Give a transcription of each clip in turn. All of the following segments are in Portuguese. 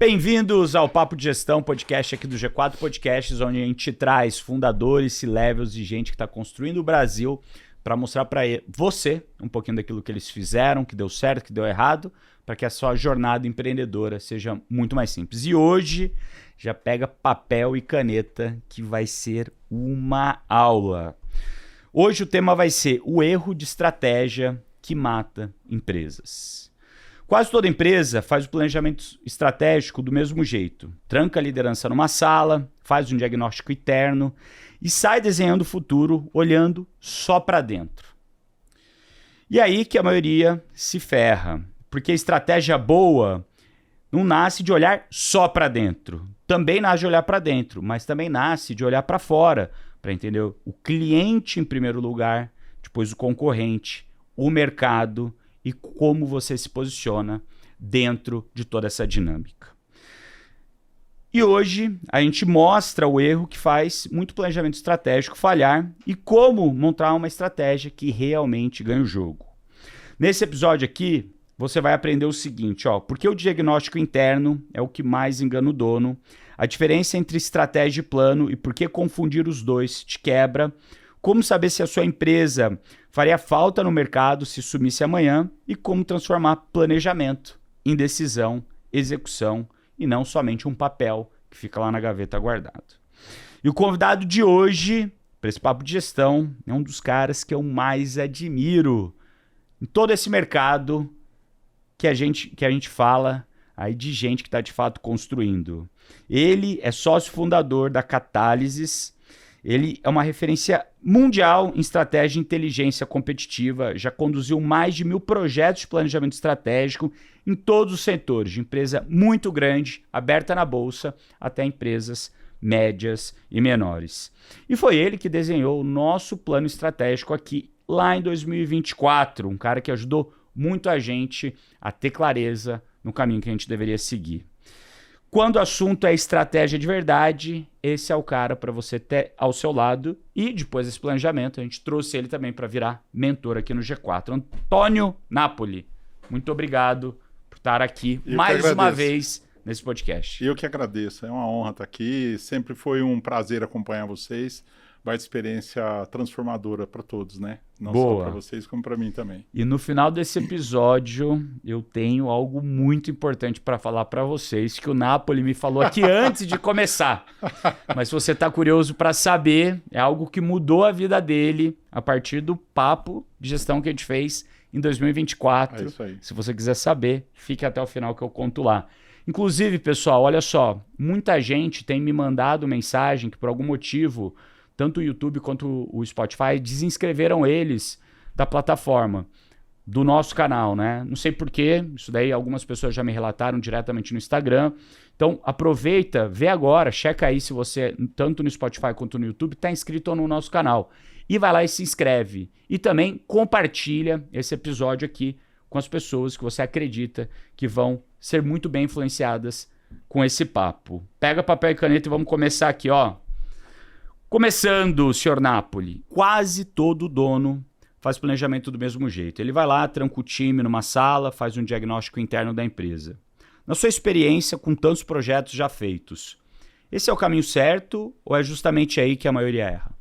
Bem-vindos ao Papo de Gestão, podcast aqui do G4 Podcasts, onde a gente traz fundadores, C-levels e gente que está construindo o Brasil para mostrar para você um pouquinho daquilo que eles fizeram, que deu certo, que deu errado, para que a sua jornada empreendedora seja muito mais simples. E hoje já pega papel e caneta, que vai ser uma aula. Hoje o tema vai ser o erro de estratégia que mata empresas. Quase toda empresa faz o planejamento estratégico do mesmo jeito. Tranca a liderança numa sala, faz um diagnóstico interno e sai desenhando o futuro olhando só para dentro. E aí que a maioria se ferra, porque a estratégia boa não nasce de olhar só para dentro. Também nasce de olhar para dentro, mas também nasce de olhar para fora, para entender o cliente em primeiro lugar, depois o concorrente, o mercado e como você se posiciona dentro de toda essa dinâmica. E hoje a gente mostra o erro que faz muito planejamento estratégico falhar e como montar uma estratégia que realmente ganha o jogo. Nesse episódio aqui, você vai aprender o seguinte, porque o diagnóstico interno é o que mais engana o dono, a diferença entre estratégia e plano e por que confundir os dois te quebra, como saber se a sua empresa faria falta no mercado se sumisse amanhã e como transformar planejamento em decisão, execução e não somente um papel que fica lá na gaveta guardado. E o convidado de hoje, para esse papo de gestão, é um dos caras que eu mais admiro em todo esse mercado que a gente fala aí de gente que está de fato construindo. Ele é sócio fundador da Catálisis. Ele é uma referência mundial em estratégia e inteligência competitiva, já conduziu mais de 1000 projetos de planejamento estratégico em todos os setores, de empresa muito grande, aberta na bolsa, até empresas médias e menores. E foi ele que desenhou o nosso plano estratégico aqui lá em 2024, um cara que ajudou muito a gente a ter clareza no caminho que a gente deveria seguir. Quando o assunto é estratégia de verdade, esse é o cara para você ter ao seu lado. E depois desse planejamento, a gente trouxe ele também para virar mentor aqui no G4. Antônio Napoli, muito obrigado por estar aqui mais uma vez nesse podcast. Eu que agradeço, é uma honra estar aqui. Sempre foi um prazer acompanhar vocês. Vai de experiência transformadora para todos, né? Não só para vocês, como para mim também. E no final desse episódio, eu tenho algo muito importante para falar para vocês, que o Napoli me falou aqui antes de começar. Mas se você está curioso para saber, é algo que mudou a vida dele a partir do papo de gestão que a gente fez em 2024. É isso aí. Se você quiser saber, fique até o final que eu conto lá. Inclusive, pessoal, olha só, muita gente tem me mandado mensagem que por algum motivo tanto o YouTube quanto o Spotify desinscreveram eles da plataforma, do nosso canal, né? Não sei porquê, isso daí algumas pessoas já me relataram diretamente no Instagram. Então aproveita, vê agora, checa aí se você, tanto no Spotify quanto no YouTube, está inscrito no nosso canal. E vai lá e se inscreve. E também compartilha esse episódio aqui com as pessoas que você acredita que vão ser muito bem influenciadas com esse papo. Pega papel e caneta e vamos começar aqui, Começando, senhor Napoli, quase todo dono faz planejamento do mesmo jeito. Ele vai lá, tranca o time numa sala, faz um diagnóstico interno da empresa. Na sua experiência com tantos projetos já feitos, esse é o caminho certo ou é justamente aí que a maioria erra?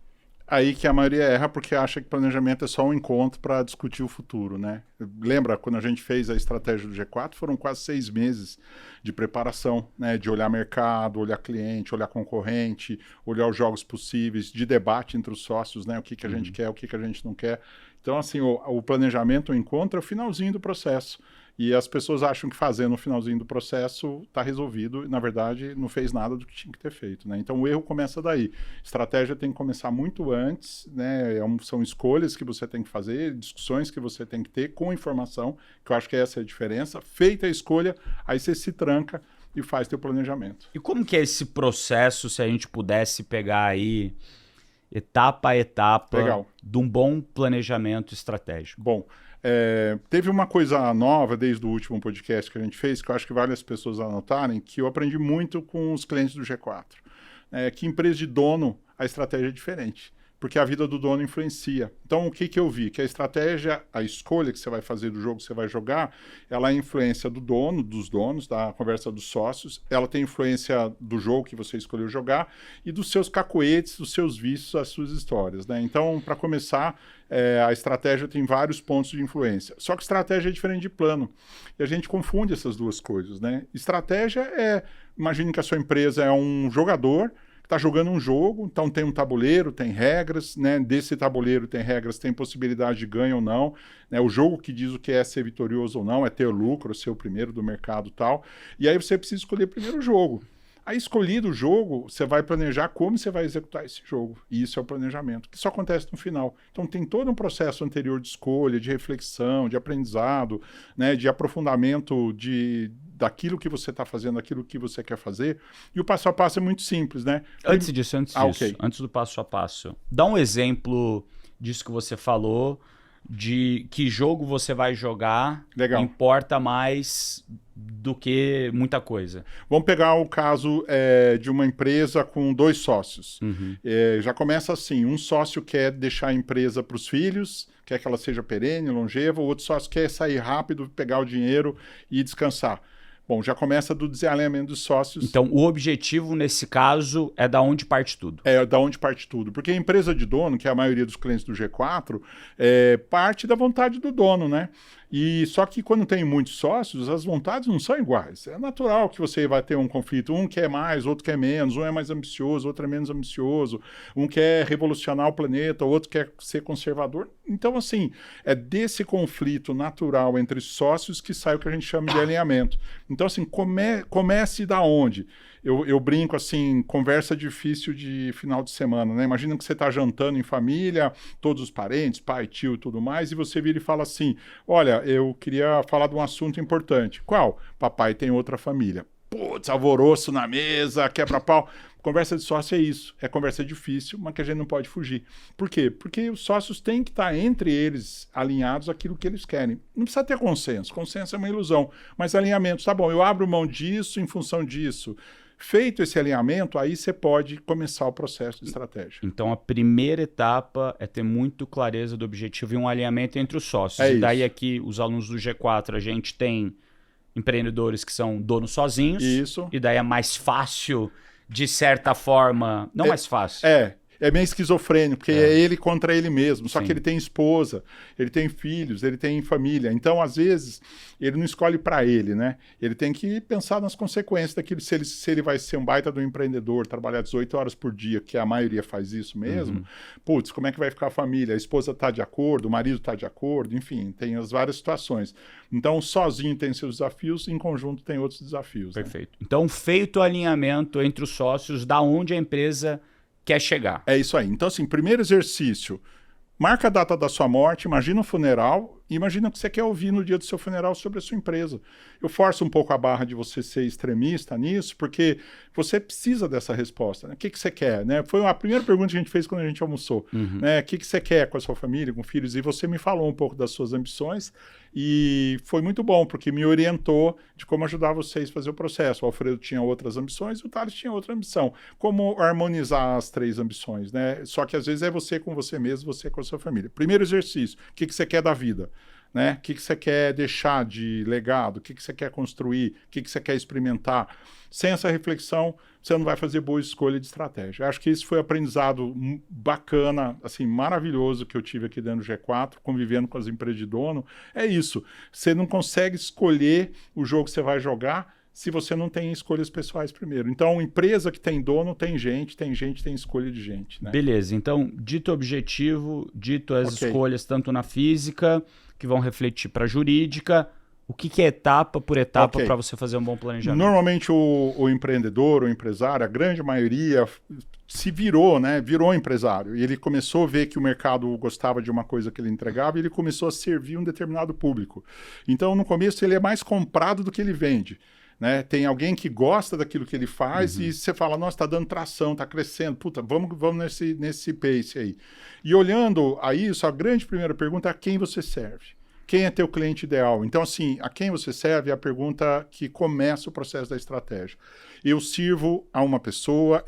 Aí que a maioria erra porque acha que planejamento é só um encontro para discutir o futuro, né? Lembra, quando a gente fez a estratégia do G4, foram quase 6 meses de preparação, né? De olhar mercado, olhar cliente, olhar concorrente, olhar os jogos possíveis, de debate entre os sócios, né? O que a gente quer, o que a gente não quer. Então, assim, o planejamento, o encontro é o finalzinho do processo. E as pessoas acham que fazendo no finalzinho do processo está resolvido e, na verdade, não fez nada do que tinha que ter feito, né? Então, o erro começa daí. Estratégia tem que começar muito antes, né? São escolhas que você tem que fazer, discussões que você tem que ter com informação, que eu acho que essa é a diferença. Feita a escolha, aí você se tranca e faz teu planejamento. E como que é esse processo, se a gente pudesse pegar aí etapa a etapa de um bom planejamento estratégico? Bom, teve uma coisa nova desde o último podcast que a gente fez, que eu acho que vale as pessoas anotarem, que eu aprendi muito com os clientes do G4. Que empresa de dono, a estratégia é diferente. porque a vida do dono influencia. Então, o que eu vi? Que a estratégia, a escolha que você vai fazer do jogo que você vai jogar, ela é influência do dono, dos donos, da conversa dos sócios, ela tem influência do jogo que você escolheu jogar e dos seus cacoetes, dos seus vícios, as suas histórias, né? Então, para começar, a estratégia tem vários pontos de influência. Só que estratégia é diferente de plano. E a gente confunde essas duas coisas, né? Estratégia imagine que a sua empresa é um jogador que está jogando um jogo, então tem um tabuleiro, tem regras, né? Desse tabuleiro tem regras, tem possibilidade de ganho ou não, né? O jogo que diz o que é ser vitorioso ou não, é ter lucro, ser o primeiro do mercado e tal. E aí você precisa escolher primeiro o jogo. Aí, escolhido o jogo, você vai planejar como você vai executar esse jogo. E isso é o planejamento, que só acontece no final. Então, tem todo um processo anterior de escolha, de reflexão, de aprendizado, né, de aprofundamento daquilo que você está fazendo, daquilo que você quer fazer. E o passo a passo é muito simples, né? Antes disso, okay. Antes do passo a passo, dá um exemplo disso que você falou, de que jogo você vai jogar. Legal. Importa mais do que muita coisa. Vamos pegar o caso de uma empresa com 2 sócios. Uhum. Já começa assim, um sócio quer deixar a empresa para os filhos, quer que ela seja perene, longeva, o outro sócio quer sair rápido, pegar o dinheiro e descansar. Bom, já começa do desalinhamento dos sócios. Então, o objetivo, nesse caso, é da onde parte tudo. É da onde parte tudo. Porque a empresa de dono, que é a maioria dos clientes do G4, parte da vontade do dono, né? E só que quando tem muitos sócios, as vontades não são iguais. É natural que você vai ter um conflito. Um quer mais, outro quer menos. Um é mais ambicioso, outro é menos ambicioso. Um quer revolucionar o planeta, outro quer ser conservador. Então, assim, é desse conflito natural entre sócios que sai o que a gente chama de alinhamento. Então, assim, comece da onde? Eu brinco assim, conversa difícil de final de semana, né? Imagina que você está jantando em família, todos os parentes, pai, tio e tudo mais, e você vira e fala assim, olha, eu queria falar de um assunto importante. Qual? Papai tem outra família. Putz, alvoroço na mesa, quebra-pau. Conversa de sócio é isso, é conversa difícil, mas que a gente não pode fugir. Por quê? Porque os sócios têm que estar entre eles alinhados àquilo que eles querem. Não precisa ter consenso é uma ilusão, mas alinhamento, tá bom, eu abro mão disso em função disso. Feito esse alinhamento, aí você pode começar o processo de estratégia. Então, a primeira etapa é ter muito clareza do objetivo e um alinhamento entre os sócios. E daí aqui, os alunos do G4, a gente tem empreendedores que são donos sozinhos. Isso. E daí é mais fácil, de certa forma... Não mais fácil. É meio esquizofrênico, porque é ele contra ele mesmo. Só Sim. que ele tem esposa, ele tem filhos, ele tem família. Então, às vezes, ele não escolhe para ele, né? Ele tem que pensar nas consequências daquilo. Se ele vai ser um baita do empreendedor, trabalhar 18 horas por dia, que a maioria faz isso mesmo, putz, como é que vai ficar a família? A esposa está de acordo, o marido está de acordo, enfim, tem as várias situações. Então, sozinho tem seus desafios, em conjunto tem outros desafios. Perfeito. Né? Então, feito o alinhamento entre os sócios, da onde a empresa quer chegar. É isso aí. Então, assim, primeiro exercício, marca a data da sua morte, imagina o funeral, imagina o que você quer ouvir no dia do seu funeral sobre a sua empresa. Eu forço um pouco a barra de você ser extremista nisso, porque você precisa dessa resposta. Né? O que você quer? Né? Foi a primeira pergunta que a gente fez quando a gente almoçou. Né? O que você quer com a sua família, com filhos? E você me falou um pouco das suas ambições e foi muito bom, porque me orientou de como ajudar vocês a fazer o processo. O Alfredo tinha outras ambições e o Thales tinha outra ambição. Como harmonizar as 3 ambições, né? Só que às vezes é você com você mesmo, você com a sua família. Primeiro exercício, o que você quer da vida? Né? O que você quer deixar de legado? O que você quer construir? O que você quer experimentar? Sem essa reflexão, você não vai fazer boa escolha de estratégia. Acho que isso foi um aprendizado bacana, assim, maravilhoso que eu tive aqui dentro do G4, convivendo com as empresas de dono. É isso. Você não consegue escolher o jogo que você vai jogar se você não tem escolhas pessoais primeiro. Então, empresa que tem dono, tem gente tem escolha de gente. Né? Beleza. Então, dito o objetivo, dito as escolhas tanto na física, que vão refletir para a jurídica, o que é etapa por etapa para você fazer um bom planejamento? Normalmente o empreendedor, o empresário, a grande maioria se virou, né? Virou empresário. E ele começou a ver que o mercado gostava de uma coisa que ele entregava e ele começou a servir um determinado público. Então, no começo, ele é mais comprado do que ele vende. Né? Tem alguém que gosta daquilo que ele faz e você fala, nossa, está dando tração, está crescendo, puta, vamos nesse pace aí. E olhando a isso, a grande primeira pergunta é a quem você serve. Quem é teu cliente ideal? Então, assim, a quem você serve é a pergunta que começa o processo da estratégia. Eu sirvo a uma pessoa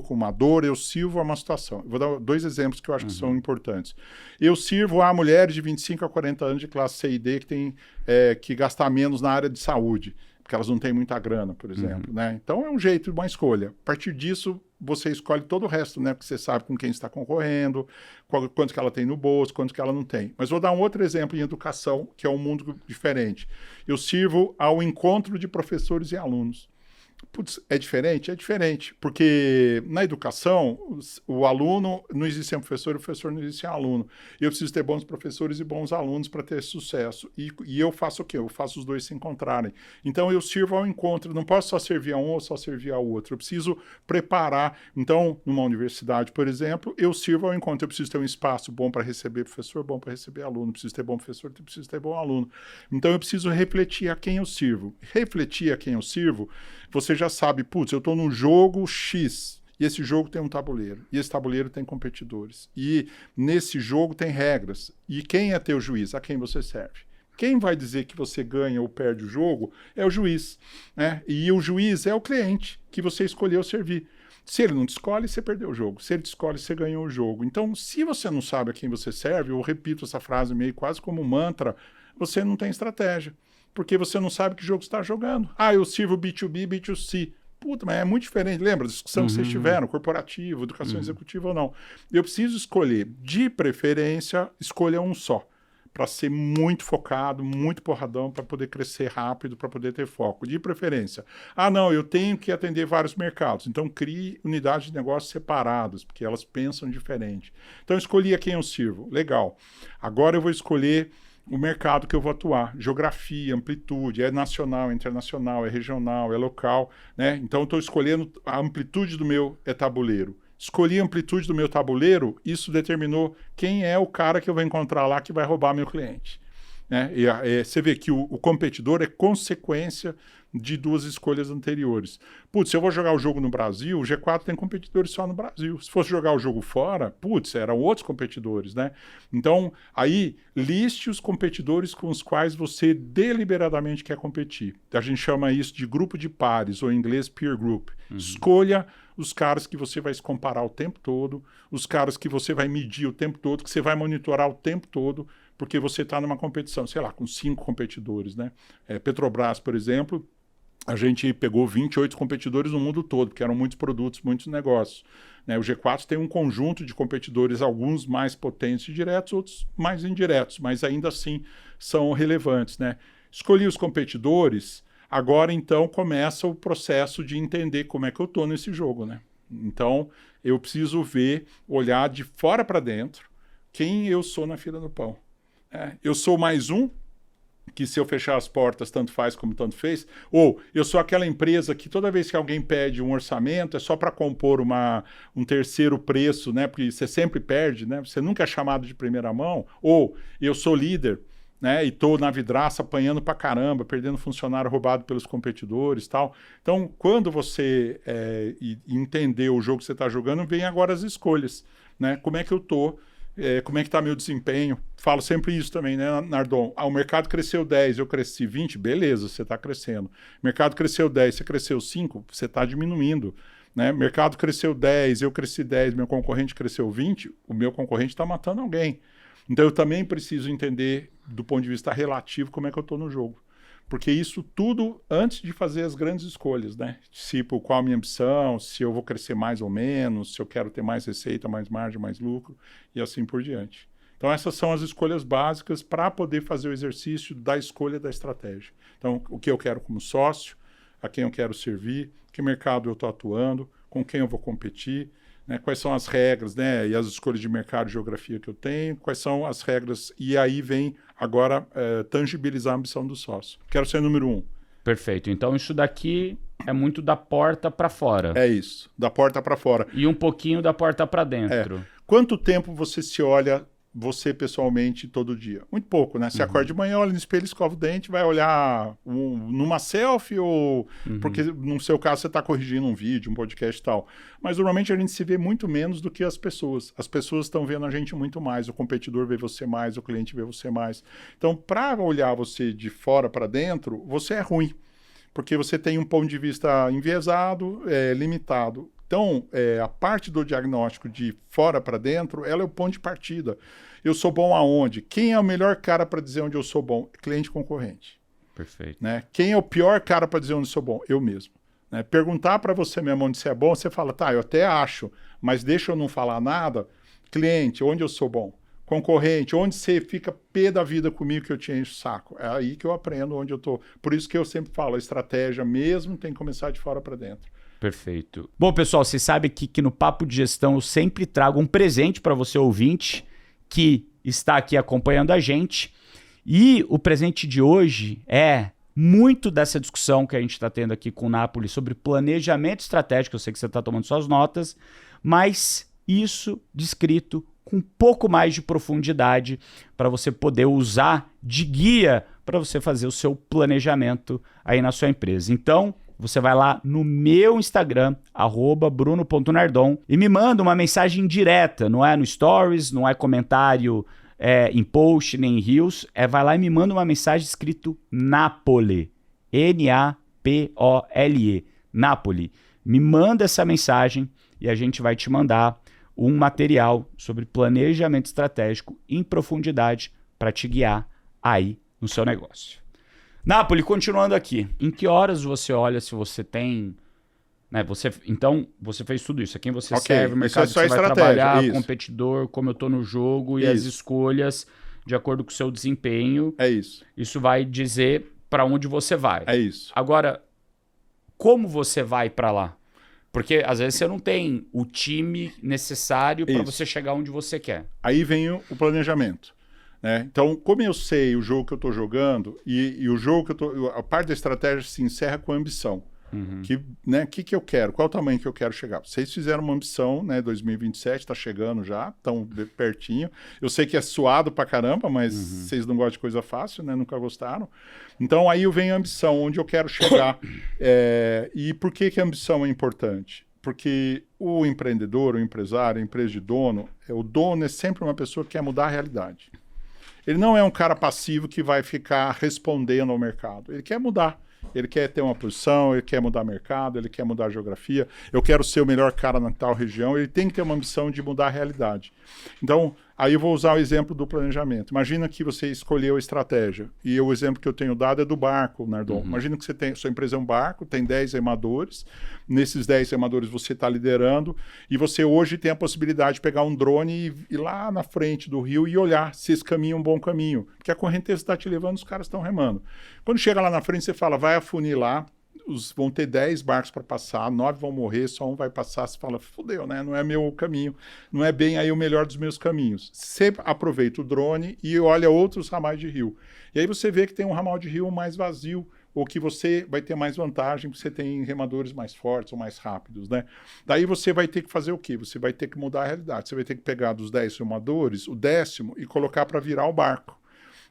com uma dor, eu sirvo a uma situação. Eu vou dar 2 exemplos que eu acho que são importantes. Eu sirvo a mulheres de 25 a 40 anos de classe C e D que tem que gastar menos na área de saúde, porque elas não têm muita grana, por exemplo. Né? Então, é um jeito, uma escolha. A partir disso, você escolhe todo o resto, né? Porque você sabe com quem está concorrendo, quanto que ela tem no bolso, quanto que ela não tem. Mas vou dar um outro exemplo em educação, que é um mundo diferente. Eu sirvo ao encontro de professores e alunos. Putz, é diferente? É diferente, porque na educação, o aluno não existe sem professor, o professor não existe sem aluno. Eu preciso ter bons professores e bons alunos para ter sucesso. E eu faço o quê? Eu faço os dois se encontrarem. Então, eu sirvo ao encontro, não posso só servir a um ou só servir ao outro. Eu preciso preparar. Então, numa universidade, por exemplo, eu sirvo ao encontro. Eu preciso ter um espaço bom para receber professor, bom para receber aluno. Eu preciso ter bom professor, eu preciso ter bom aluno. Então, eu preciso refletir a quem eu sirvo. Refletir a quem eu sirvo, você já sabe, putz, eu estou num jogo X, e esse jogo tem um tabuleiro, e esse tabuleiro tem competidores, e nesse jogo tem regras, e quem é teu juiz? A quem você serve? Quem vai dizer que você ganha ou perde o jogo é o juiz, né? E o juiz é o cliente que você escolheu servir. Se ele não te escolhe, você perdeu o jogo. Se ele te escolhe, você ganhou o jogo. Então, se você não sabe a quem você serve, eu repito essa frase meio quase como mantra, você não tem estratégia. Porque você não sabe que jogo você está jogando. Ah, eu sirvo B2B, B2C. Puta, mas é muito diferente. Lembra da discussão que vocês tiveram? Corporativo, educação executiva ou não. Eu preciso escolher, de preferência, escolha um só. Para ser muito focado, muito porradão, para poder crescer rápido, para poder ter foco. De preferência. Ah, não, eu tenho que atender vários mercados. Então, crie unidades de negócio separadas, porque elas pensam diferente. Então, escolhi a quem eu sirvo. Legal. Agora eu vou escolher o mercado que eu vou atuar, geografia, amplitude, é nacional, é internacional, é regional, é local, né? Então, eu estou escolhendo a amplitude do meu tabuleiro. Escolhi a amplitude do meu tabuleiro, isso determinou quem é o cara que eu vou encontrar lá que vai roubar meu cliente. Né? Você vê que o competidor é consequência de 2 escolhas anteriores. Putz, se eu vou jogar o jogo no Brasil, o G4 tem competidores só no Brasil. Se fosse jogar o jogo fora, putz, eram outros competidores, né? Então, aí, liste os competidores com os quais você deliberadamente quer competir. A gente chama isso de grupo de pares, ou em inglês peer group. Escolha os caras que você vai se comparar o tempo todo, os caras que você vai medir o tempo todo, que você vai monitorar o tempo todo, porque você está numa competição, sei lá, com 5 competidores, né? Petrobras, por exemplo, a gente pegou 28 competidores no mundo todo, porque eram muitos produtos, muitos negócios. Né? O G4 tem um conjunto de competidores, alguns mais potentes e diretos, outros mais indiretos, mas ainda assim são relevantes. Né? Escolhi os competidores, agora então começa o processo de entender como é que eu estou nesse jogo. Né? Então eu preciso ver, olhar de fora para dentro, quem eu sou na fila do pão. Eu sou mais um, que se eu fechar as portas, tanto faz como tanto fez, ou eu sou aquela empresa que toda vez que alguém pede um orçamento é só para compor um terceiro preço, né? Porque você sempre perde, né? Você nunca é chamado de primeira mão, ou eu sou líder, né? E estou na vidraça apanhando para caramba, perdendo funcionário roubado pelos competidores e tal. Então, quando você entender o jogo que você está jogando, vem agora as escolhas, né? Como é que eu estou? Como é que está meu desempenho? Falo sempre isso também, né, Nardon? O mercado cresceu 10, eu cresci 20, beleza, você está crescendo. O mercado cresceu 10, você cresceu 5, você está diminuindo. Né? O mercado cresceu 10, eu cresci 10, meu concorrente cresceu 20, o meu concorrente está matando alguém. Então eu também preciso entender, do ponto de vista relativo, como é que eu estou no jogo. Porque isso tudo antes de fazer as grandes escolhas, né? Tipo, qual a minha ambição, se eu vou crescer mais ou menos, se eu quero ter mais receita, mais margem, mais lucro, e assim por diante. Então, essas são as escolhas básicas para poder fazer o exercício da escolha da estratégia. Então, o que eu quero como sócio, a quem eu quero servir, que mercado eu estou atuando, com quem eu vou competir, né, quais são as regras, né, e as escolhas de mercado e geografia que eu tenho, quais são as regras, e aí vem agora tangibilizar a ambição do sócio. Quero ser número 1. Perfeito. Então isso daqui é muito da porta para fora. É isso, da porta para fora. E um pouquinho da porta para dentro. Quanto tempo você se olha você pessoalmente todo dia? Muito pouco, né? Você acorda de manhã, olha no espelho, escova o dente, vai olhar numa selfie ou... Porque no seu caso você está corrigindo um vídeo, um podcast e tal. Mas normalmente a gente se vê muito menos do que as pessoas. As pessoas estão vendo a gente muito mais, o competidor vê você mais, o cliente vê você mais. Então, para olhar você de fora para dentro, você é ruim. Porque você tem um ponto de vista enviesado, limitado. Então, a parte do diagnóstico de fora para dentro, ela é o ponto de partida. Eu sou bom aonde? Quem é o melhor cara para dizer onde eu sou bom? Cliente concorrente. Perfeito. Né? Quem é o pior cara para dizer onde eu sou bom? Eu mesmo. Né? Perguntar para você mesmo onde você é bom, você fala, tá, eu até acho, mas deixa eu não falar nada. Cliente, onde eu sou bom? Concorrente, onde você fica pé da vida comigo que eu te encho o saco? É aí que eu aprendo onde eu tô. Por isso que eu sempre falo, a estratégia mesmo tem que começar de fora para dentro. Perfeito. Bom, pessoal, você sabe que no Papo de Gestão eu sempre trago um presente para você ouvinte que está aqui acompanhando a gente. E o presente de hoje é muito dessa discussão que a gente está tendo aqui com o Napoli sobre planejamento estratégico. Eu sei que você está tomando suas notas, mas isso descrito com um pouco mais de profundidade para você poder usar de guia para você fazer o seu planejamento aí na sua empresa. Então, você vai lá no meu Instagram, @bruno.nardon, e me manda uma mensagem direta, não é no Stories, não é comentário em post, nem em Reels, vai lá e me manda uma mensagem escrito Napoli, Napole, Napoli. Me manda essa mensagem e a gente vai te mandar um material sobre planejamento estratégico em profundidade para te guiar aí no seu negócio. Napoli, continuando aqui, em que horas você olha se você tem... Né, então, você fez tudo isso. A quem você serve, o mercado que você vai trabalhar, competidor, como eu estou no jogo e as escolhas de acordo com o seu desempenho. É isso. Isso vai dizer para onde você vai. É isso. Agora, como você vai para lá? Porque às vezes você não tem o time necessário para você chegar onde você quer. Aí vem o planejamento. Né? Então, como eu sei o jogo que eu estou jogando e o jogo que eu tô, a parte da estratégia se encerra com a ambição. Que eu quero? Qual o tamanho que eu quero chegar? Vocês fizeram uma ambição, né? 2027 está chegando já, estão pertinho. Eu sei que é suado pra caramba, mas vocês não gostam de coisa fácil, né? Nunca gostaram. Então aí vem a ambição, onde eu quero chegar. E por que a ambição é importante? Porque o empreendedor, o empresário, a empresa de dono, o dono é sempre uma pessoa que quer mudar a realidade. Ele não é um cara passivo que vai ficar respondendo ao mercado. Ele quer mudar. Ele quer ter uma posição, ele quer mudar mercado, ele quer mudar a geografia. Eu quero ser o melhor cara na tal região. Ele tem que ter uma ambição de mudar a realidade. Então, aí eu vou usar o exemplo do planejamento. Imagina que você escolheu a estratégia. E o exemplo que eu tenho dado é do barco, Nardon. Imagina que sua empresa é um barco, tem 10 remadores. Nesses 10 remadores você está liderando. E você hoje tem a possibilidade de pegar um drone e ir lá na frente do rio e olhar se esse caminho é um bom caminho. Porque a correnteza está te levando, os caras estão remando. Quando chega lá na frente, você fala, vai afunilar. Vão ter 10 barcos para passar, 9 vão morrer, só um vai passar. Você fala, fudeu, né? Não é meu caminho, não é bem aí o melhor dos meus caminhos. Você aproveita o drone e olha outros ramais de rio. E aí você vê que tem um ramal de rio mais vazio, ou que você vai ter mais vantagem, porque você tem remadores mais fortes ou mais rápidos, né? Daí você vai ter que fazer o quê? Você vai ter que mudar a realidade. Você vai ter que pegar dos 10 remadores, o 10º, e colocar para virar o barco.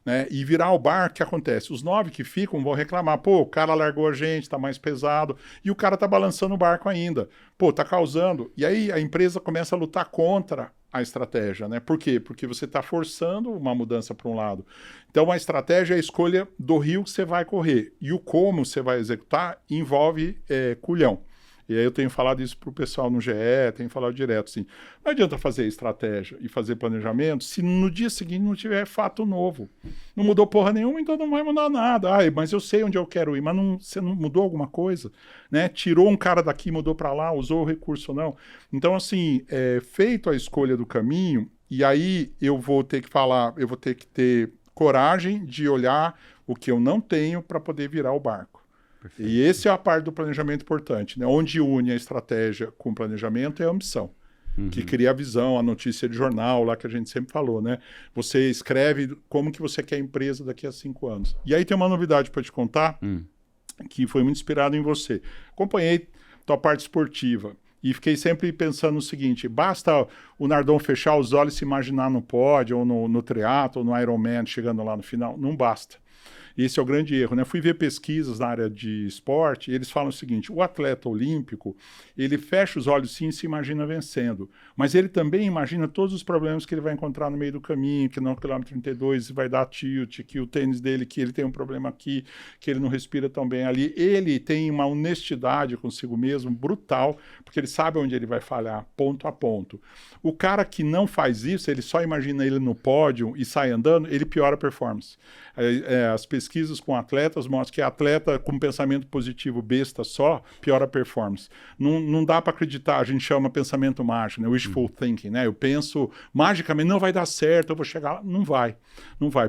Né? E virar o barco, o que acontece? Os 9 que ficam vão reclamar, pô, o cara largou a gente, tá mais pesado, e o cara tá balançando o barco ainda, pô, tá causando, e aí a empresa começa a lutar contra a estratégia, né? Por quê? Porque você tá forçando uma mudança para um lado. Então a estratégia é a escolha do rio que você vai correr, e o como você vai executar envolve culhão. E aí eu tenho falado isso para o pessoal no GE, tenho falado direto assim, não adianta fazer estratégia e fazer planejamento se no dia seguinte não tiver fato novo. Não mudou porra nenhuma, então não vai mudar nada. Mas eu sei onde eu quero ir, mas você não mudou alguma coisa? Né? Tirou um cara daqui, mudou para lá, usou o recurso ou não? Então assim, feito a escolha do caminho, e aí eu vou ter que falar, eu vou ter que ter coragem de olhar o que eu não tenho para poder virar o barco. Perfeito. E esse é a parte do planejamento importante, né? Onde une a estratégia com o planejamento é a ambição, que cria a visão, a notícia de jornal, lá que a gente sempre falou, né? Você escreve como que você quer a empresa daqui a 5 anos. E aí tem uma novidade para te contar, que foi muito inspirado em você. Acompanhei tua parte esportiva. E fiquei sempre pensando no seguinte, basta o Nardon fechar os olhos e se imaginar no pódio, ou no triatlo, ou no Ironman, chegando lá no final. Não basta. Esse é o grande erro, né? Fui ver pesquisas na área de esporte e eles falam o seguinte, o atleta olímpico, ele fecha os olhos sim e se imagina vencendo, mas ele também imagina todos os problemas que ele vai encontrar no meio do caminho, que no quilômetro 32 vai dar tilt, que o tênis dele, que ele tem um problema aqui, que ele não respira tão bem ali. Ele tem uma honestidade consigo mesmo brutal, porque ele sabe onde ele vai falhar, ponto a ponto. O cara que não faz isso, ele só imagina ele no pódio e sai andando, ele piora a performance. As pesquisas com atletas mostram que atleta com pensamento positivo besta só piora a performance. Não dá para acreditar, a gente chama pensamento mágico, né? Wishful thinking, né? Eu penso magicamente, não vai dar certo, eu vou chegar lá. Não vai.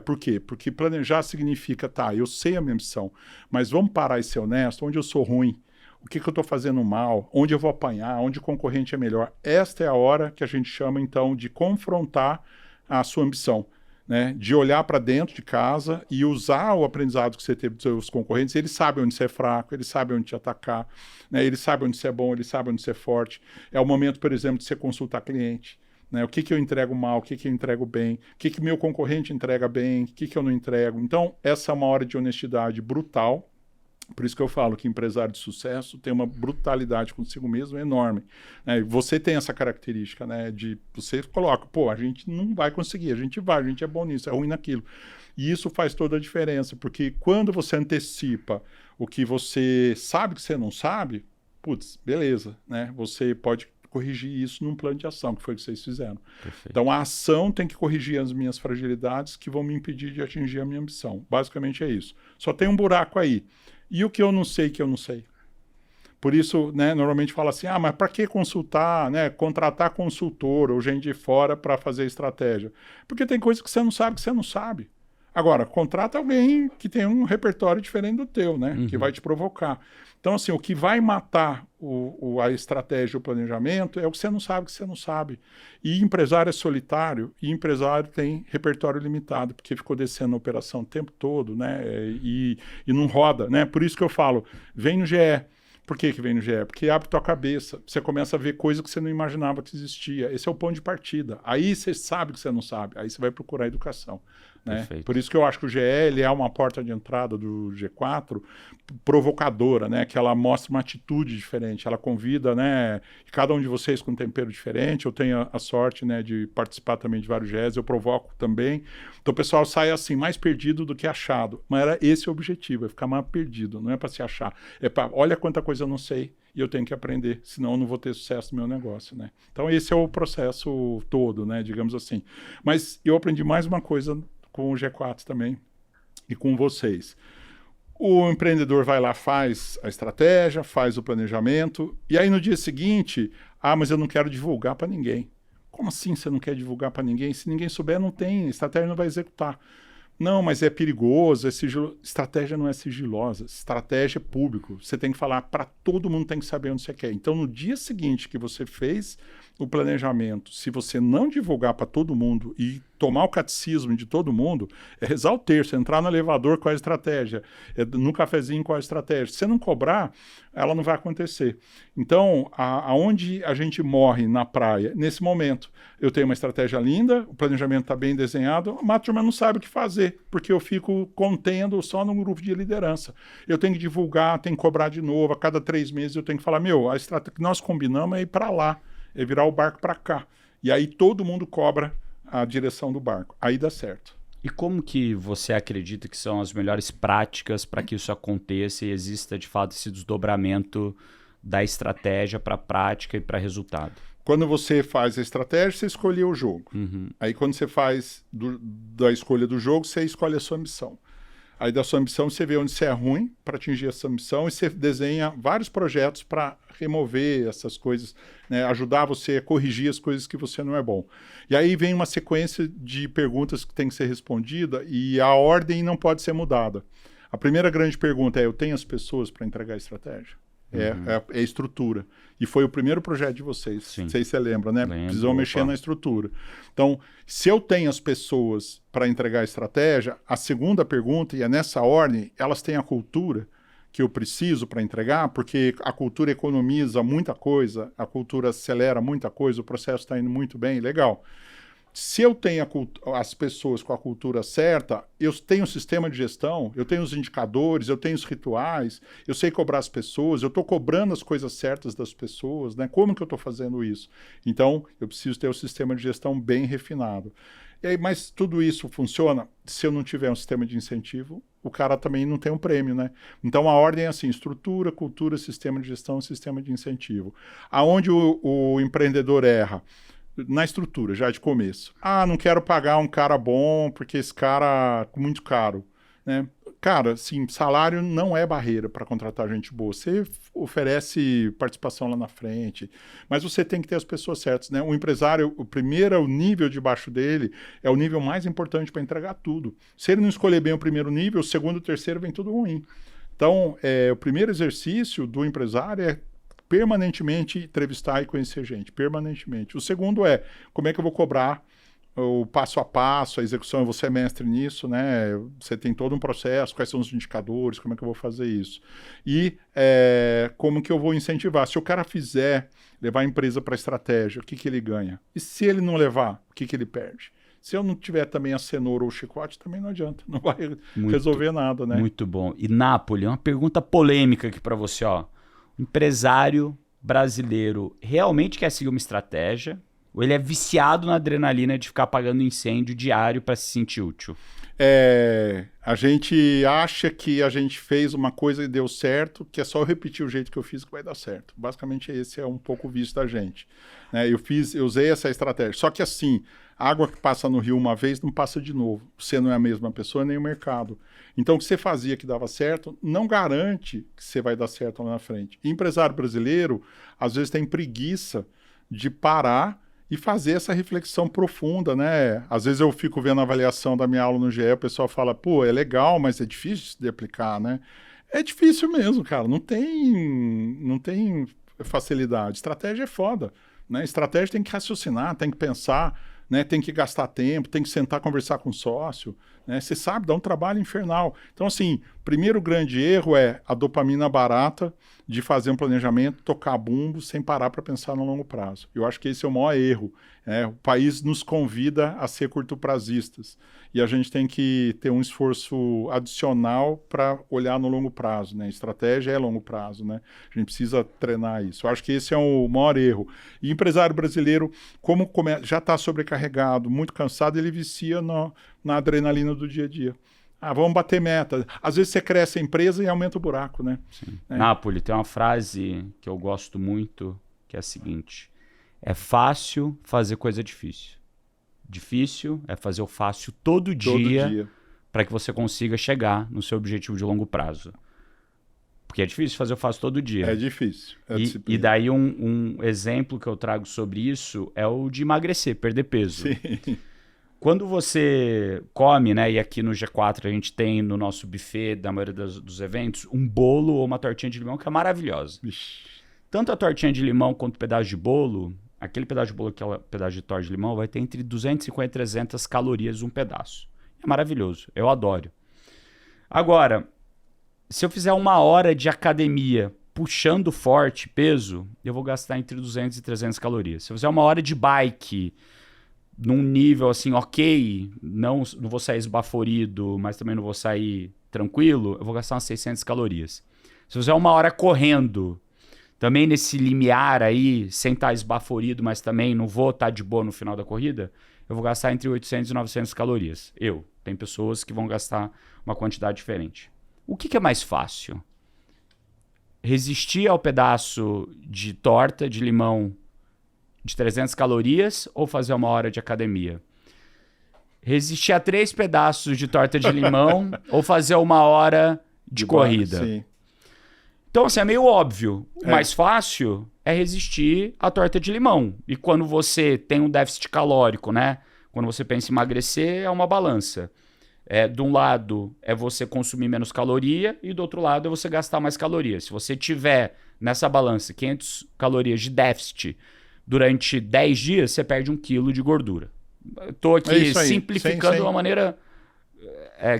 Por quê? Porque planejar significa, tá, eu sei a minha missão, mas vamos parar e ser honesto, onde eu sou ruim, o que eu estou fazendo mal, onde eu vou apanhar, onde o concorrente é melhor. Esta é a hora que a gente chama, então, de confrontar a sua ambição. Né, de olhar para dentro de casa e usar o aprendizado que você teve dos seus concorrentes. Eles sabem onde você é fraco, eles sabem onde te atacar, né, eles sabem onde você é bom, eles sabem onde você é forte. É o momento, por exemplo, de você consultar cliente. Né, o que eu entrego mal, o que eu entrego bem, o que meu concorrente entrega bem, o que eu não entrego. Então, essa é uma hora de honestidade brutal. Por isso que eu falo que empresário de sucesso tem uma brutalidade consigo mesmo enorme. Né? Você tem essa característica, né? De você coloca, pô, a gente não vai conseguir, a gente é bom nisso, é ruim naquilo. E isso faz toda a diferença, porque quando você antecipa o que você sabe que você não sabe, putz, beleza, né? Você pode corrigir isso num plano de ação, que foi o que vocês fizeram. Perfeito. Então, a ação tem que corrigir as minhas fragilidades que vão me impedir de atingir a minha ambição. Basicamente é isso. Só tem um buraco aí. E o que eu não sei que eu não sei? Por isso, né, normalmente fala assim, mas para que consultar, né, contratar consultor ou gente de fora para fazer estratégia? Porque tem coisa que você não sabe que você não sabe. Agora, contrata alguém que tem um repertório diferente do teu, né, que vai te provocar. Então, assim, o que vai matar a estratégia, o planejamento, é o que você não sabe que você não sabe. E empresário é solitário, e empresário tem repertório limitado, porque ficou descendo a operação o tempo todo, né, e não roda, né? Por isso que eu falo, vem no GE. Por que vem no GE? Porque abre tua cabeça, você começa a ver coisas que você não imaginava que existia. Esse é o ponto de partida. Aí você sabe que você não sabe, aí você vai procurar educação. Né? Por isso que eu acho que o GE ele é uma porta de entrada do G4 provocadora, né? Que ela mostra uma atitude diferente, ela convida, né? Cada um de vocês com um tempero diferente. Eu tenho a sorte, né, de participar também de vários GEs, eu provoco também. Então o pessoal sai assim, mais perdido do que achado. Mas era esse o objetivo, é ficar mais perdido, não é para se achar. É para, olha quanta coisa eu não sei e eu tenho que aprender, senão eu não vou ter sucesso no meu negócio, né? Então esse é o processo todo, né, digamos assim. Mas eu aprendi mais uma coisa com o G4 também e com vocês. O empreendedor vai lá, faz a estratégia, faz o planejamento, e aí no dia seguinte, mas eu não quero divulgar para ninguém. Como assim você não quer divulgar para ninguém? Se ninguém souber, não tem, a estratégia não vai executar. Não, mas é perigoso, é sigilo... Estratégia não é sigilosa, estratégia é público. Você tem que falar para todo mundo, tem que saber onde você quer. Então, no dia seguinte que você fez o planejamento, se você não divulgar para todo mundo e tomar o catecismo de todo mundo, é rezar o terço, entrar no elevador com a estratégia, no cafezinho com a estratégia. Se você não cobrar, ela não vai acontecer. Então, aonde a gente morre na praia? Nesse momento. Eu tenho uma estratégia linda, o planejamento está bem desenhado, mas a turma não sabe o que fazer, porque eu fico contendo só num grupo de liderança. Eu tenho que divulgar, tenho que cobrar de novo, a cada 3 meses eu tenho que falar, a estratégia que nós combinamos é ir para lá, é virar o barco para cá. E aí todo mundo cobra a direção do barco. Aí dá certo. E como que você acredita que são as melhores práticas para que isso aconteça e exista, de fato, esse desdobramento da estratégia para a prática e para resultado? Quando você faz a estratégia, você escolhe o jogo. Aí quando você faz da escolha do jogo, você escolhe a sua ambição. Aí da sua ambição você vê onde você é ruim para atingir essa ambição e você desenha vários projetos para remover essas coisas, né? Ajudar você a corrigir as coisas que você não é bom. E aí vem uma sequência de perguntas que tem que ser respondida e a ordem não pode ser mudada. A primeira grande pergunta é, eu tenho as pessoas para entregar a estratégia? É estrutura. E foi o primeiro projeto de vocês. Sim. Não sei se você lembra, né? Precisam mexer na estrutura. Então, se eu tenho as pessoas para entregar a estratégia, a segunda pergunta, e é nessa ordem, elas têm a cultura, que eu preciso para entregar, porque a cultura economiza muita coisa, a cultura acelera muita coisa, o processo está indo muito bem, legal. Se eu tenho as pessoas com a cultura certa, eu tenho um sistema de gestão, eu tenho os indicadores, eu tenho os rituais, eu sei cobrar as pessoas, eu estou cobrando as coisas certas das pessoas, né? Como que eu estou fazendo isso? Então, eu preciso ter um sistema de gestão bem refinado. E aí, mas tudo isso funciona se eu não tiver um sistema de incentivo, o cara também não tem um prêmio, né? Então, a ordem é assim, estrutura, cultura, sistema de gestão, sistema de incentivo. Aonde o empreendedor erra? Na estrutura, já de começo. Ah, não quero pagar um cara bom, porque esse cara é muito caro, né? Cara, assim, salário não é barreira para contratar gente boa. Você oferece participação lá na frente, mas você tem que ter as pessoas certas, né? O empresário, o primeiro nível debaixo dele é o nível mais importante para entregar tudo. Se ele não escolher bem o primeiro nível, o segundo e o terceiro vem tudo ruim. Então, o primeiro exercício do empresário é permanentemente entrevistar e conhecer gente, permanentemente. O segundo é, como é que eu vou cobrar o passo a passo, a execução, você é mestre nisso, né? Você tem todo um processo, quais são os indicadores, como é que eu vou fazer isso? E como que eu vou incentivar? Se o cara levar a empresa para a estratégia, o que que ele ganha? E se ele não levar, o que que ele perde? Se eu não tiver também a cenoura ou o chicote, também não adianta, não vai resolver nada, né? Muito bom. E Napoli, uma pergunta polêmica aqui para você, ó. O empresário brasileiro realmente quer seguir uma estratégia ou ele é viciado na adrenalina de ficar apagando incêndio diário para se sentir útil? A gente acha que a gente fez uma coisa e deu certo, que é só eu repetir o jeito que eu fiz que vai dar certo. Basicamente esse é um pouco o vício da gente, né? Eu usei essa estratégia. Só que assim, a água que passa no rio uma vez não passa de novo. Você não é a mesma pessoa nem o mercado. Então o que você fazia que dava certo não garante que você vai dar certo lá na frente. E empresário brasileiro às vezes tem preguiça de parar e fazer essa reflexão profunda, né? Às vezes eu fico vendo a avaliação da minha aula no GE, o pessoal fala, pô, é legal, mas é difícil de aplicar, né? É difícil mesmo, cara. Não tem facilidade. Estratégia é foda, né? Estratégia tem que raciocinar, tem que pensar, né? Tem que gastar tempo, tem que sentar conversar com o sócio, né? Você sabe, dá um trabalho infernal. Então, assim, primeiro grande erro é a dopamina barata de fazer um planejamento, tocar bumbo sem parar para pensar no longo prazo. Eu acho que esse é o maior erro. O país nos convida a ser curto-prazistas e a gente tem que ter um esforço adicional para olhar no longo prazo, né? Estratégia é longo prazo, né? A gente precisa treinar isso. Eu acho que esse é o maior erro. E empresário brasileiro, como já está sobrecarregado, muito cansado, ele vicia na adrenalina do dia a dia. Vamos bater meta. Às vezes você cresce a empresa e aumenta o buraco, né? Sim. Napoli, tem uma frase que eu gosto muito, que é a seguinte: é fácil fazer coisa difícil. Difícil é fazer o fácil todo dia para que você consiga chegar no seu objetivo de longo prazo. Porque é difícil fazer o fácil todo dia. É difícil. E daí um exemplo que eu trago sobre isso é o de emagrecer, perder peso. Sim. Quando você come, né, e aqui no G4 a gente tem no nosso buffet, da maioria dos eventos, um bolo ou uma tortinha de limão que é maravilhosa. Ixi. Tanto a tortinha de limão quanto o pedaço de bolo, aquele pedaço de bolo, aquele pedaço de torta de limão, vai ter entre 250 e 300 calorias um pedaço. É maravilhoso, eu adoro. Agora, se eu fizer 1 hora de academia puxando forte peso, eu vou gastar entre 200 e 300 calorias. Se eu fizer 1 hora de bike num nível assim, ok, não vou sair esbaforido, mas também não vou sair tranquilo, eu vou gastar umas 600 calorias. Se eu fizer 1 hora correndo, também nesse limiar aí, sem estar esbaforido, mas também não vou estar de boa no final da corrida, eu vou gastar entre 800 e 900 calorias. Tem pessoas que vão gastar uma quantidade diferente. O que é mais fácil? Resistir ao pedaço de torta de limão de 300 calorias ou fazer 1 hora de academia? Resistir a 3 pedaços de torta de limão ou fazer 1 hora de corrida? Sim. Então, assim, é meio óbvio. O mais fácil é resistir à torta de limão. E quando você tem um déficit calórico, né? Quando você pensa em emagrecer, é uma balança. De um lado é você consumir menos caloria e do outro lado é você gastar mais calorias. Se você tiver nessa balança 500 calorias de déficit durante 10 dias, você perde 1 quilo de gordura. Estou aqui simplificando de uma maneira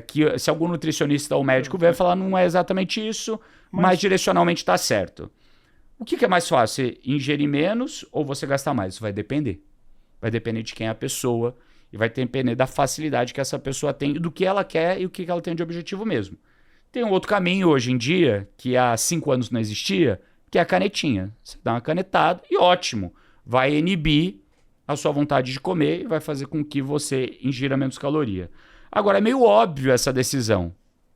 que se algum nutricionista ou médico vier falar, não é exatamente isso, mas direcionalmente está certo. O que é mais fácil? Ingerir menos ou você gastar mais? Isso vai depender. Vai depender de quem é a pessoa e vai depender da facilidade que essa pessoa tem, do que ela quer e o que ela tem de objetivo mesmo. Tem um outro caminho hoje em dia, que há 5 anos não existia, que é a canetinha. Você dá uma canetada e ótimo. Vai inibir a sua vontade de comer e vai fazer com que você ingira menos caloria. Agora, é meio óbvio essa decisão.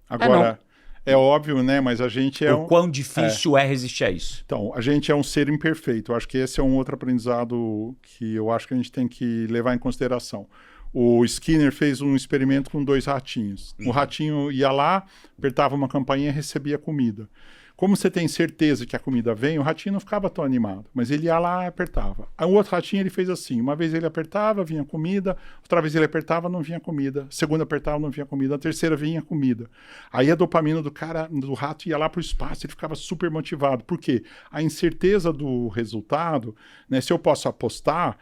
Agora, é óbvio, né? Mas a gente o quão difícil é resistir a isso. Então, a gente é um ser imperfeito. Eu acho que esse é um outro aprendizado que eu acho que a gente tem que levar em consideração. O Skinner fez um experimento com 2 ratinhos. O ratinho ia lá, apertava uma campainha e recebia comida. Como você tem certeza que a comida vem, o ratinho não ficava tão animado, mas ele ia lá e apertava. Aí o outro ratinho ele fez assim, uma vez ele apertava, vinha comida, outra vez ele apertava, não vinha comida, segunda apertava, não vinha comida, a terceira vinha comida. Aí a dopamina do rato ia lá para o espaço, ele ficava super motivado. Por quê? A incerteza do resultado, né, se eu posso apostar,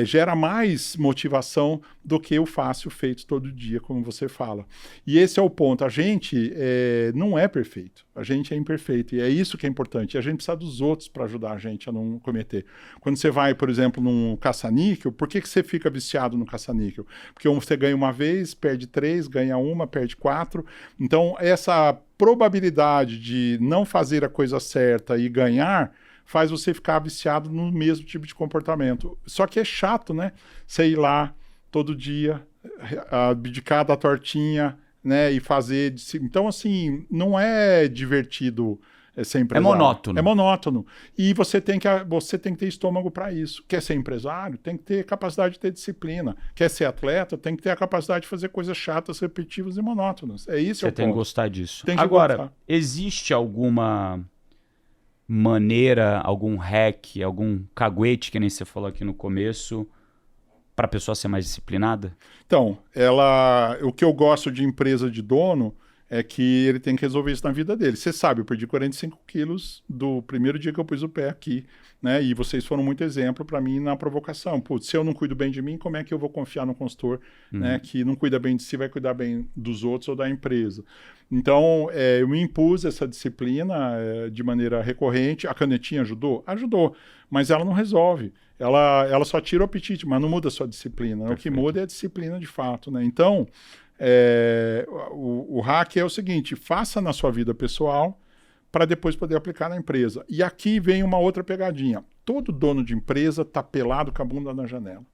gera mais motivação do que o fácil feito todo dia, como você fala. E esse é o ponto, a gente não é perfeito, a gente é imperfeito. E é isso que é importante. E a gente precisa dos outros para ajudar a gente a não cometer. Quando você vai, por exemplo, num caça-níquel, por que você fica viciado no caça-níquel? Porque você ganha uma vez, perde 3, ganha uma, perde 4. Então, essa probabilidade de não fazer a coisa certa e ganhar faz você ficar viciado no mesmo tipo de comportamento. Só que é chato, né? Você ir lá todo dia, abdicar da tortinha, né, e fazer... Então, assim, não é divertido ser empresário. É monótono. É monótono. E você tem que ter estômago para isso. Quer ser empresário? Tem que ter capacidade de ter disciplina. Quer ser atleta? Tem que ter a capacidade de fazer coisas chatas, repetitivas e monótonas. É isso. Você tem que gostar disso. Tem que Agora, gostar. Existe alguma maneira, algum hack, algum caguete, que nem você falou aqui no começo, para a pessoa ser mais disciplinada? Então, o que eu gosto de empresa de dono é que ele tem que resolver isso na vida dele. Você sabe, eu perdi 45 quilos do primeiro dia que eu pus o pé aqui, né? E vocês foram muito exemplo para mim na provocação. Putz, se eu não cuido bem de mim, como é que eu vou confiar no consultor, né? Que não cuida bem de si, vai cuidar bem dos outros ou da empresa. Então, eu me impus essa disciplina de maneira recorrente. A canetinha ajudou? Ajudou, mas ela não resolve. Ela só tira o apetite, mas não muda a sua disciplina. Perfeito. O que muda é a disciplina de fato, né? Então, o hack é o seguinte: faça na sua vida pessoal para depois poder aplicar na empresa. E aqui vem uma outra pegadinha. Todo dono de empresa está pelado com a bunda na janela.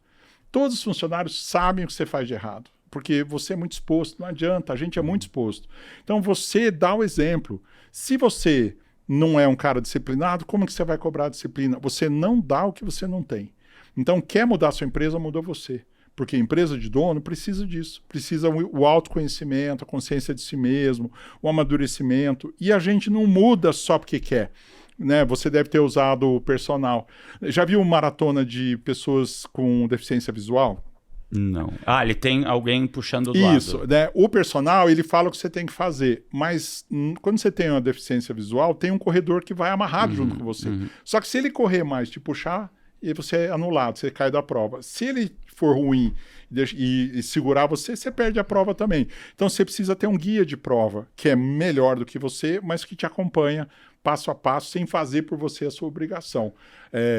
Todos os funcionários sabem o que você faz de errado, porque você é muito exposto, não adianta, a gente é muito exposto. Então você dá o exemplo. Se você não é um cara disciplinado, como que você vai cobrar a disciplina? Você não dá o que você não tem. Então, quer mudar a sua empresa, mudou você. Porque a empresa de dono precisa disso. Precisa o autoconhecimento, a consciência de si mesmo, o amadurecimento. E a gente não muda só porque quer. Né? Você deve ter usado o personal. Já viu maratona de pessoas com deficiência visual? Não. Ele tem alguém puxando do lado. Isso, né? O personal, ele fala o que você tem que fazer, mas quando você tem uma deficiência visual, tem um corredor que vai amarrado junto com você. Só que se ele correr mais, te puxar, e você é anulado, você cai da prova. Se ele for ruim e segurar você, você perde a prova também. Então você precisa ter um guia de prova, que é melhor do que você, mas que te acompanha passo a passo, sem fazer por você a sua obrigação.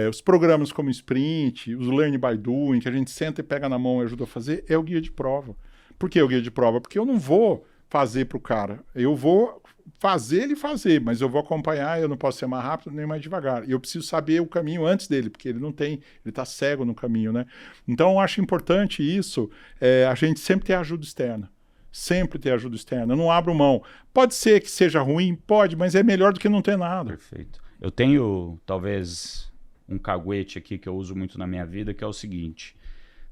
Os programas como Sprint, os Learn by Doing, que a gente senta e pega na mão e ajuda a fazer, é o guia de prova. Por que o guia de prova? Porque eu não vou fazer para o cara, eu vou fazer ele fazer, mas eu vou acompanhar, eu não posso ser mais rápido nem mais devagar. E eu preciso saber o caminho antes dele, porque ele não tem, ele está cego no caminho, né? Então eu acho importante isso, a gente sempre ter ajuda externa. Sempre ter ajuda externa, eu não abro mão. Pode ser que seja ruim, pode, mas é melhor do que não ter nada. Perfeito. Eu tenho, talvez, um caguete aqui que eu uso muito na minha vida, que é o seguinte: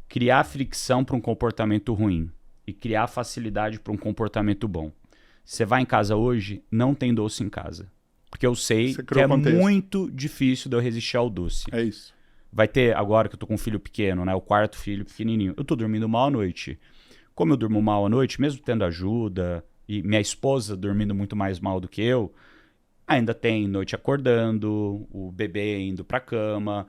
criar fricção para um comportamento ruim e criar facilidade para um comportamento bom. Você vai em casa hoje, não tem doce em casa. Porque eu sei que é muito difícil de eu resistir ao doce. É isso. Vai ter, agora que eu tô com um filho pequeno, né? O 4º filho pequenininho. Eu tô dormindo mal à noite. Como eu durmo mal à noite, mesmo tendo ajuda, e minha esposa dormindo muito mais mal do que eu, ainda tem noite acordando, o bebê indo pra cama.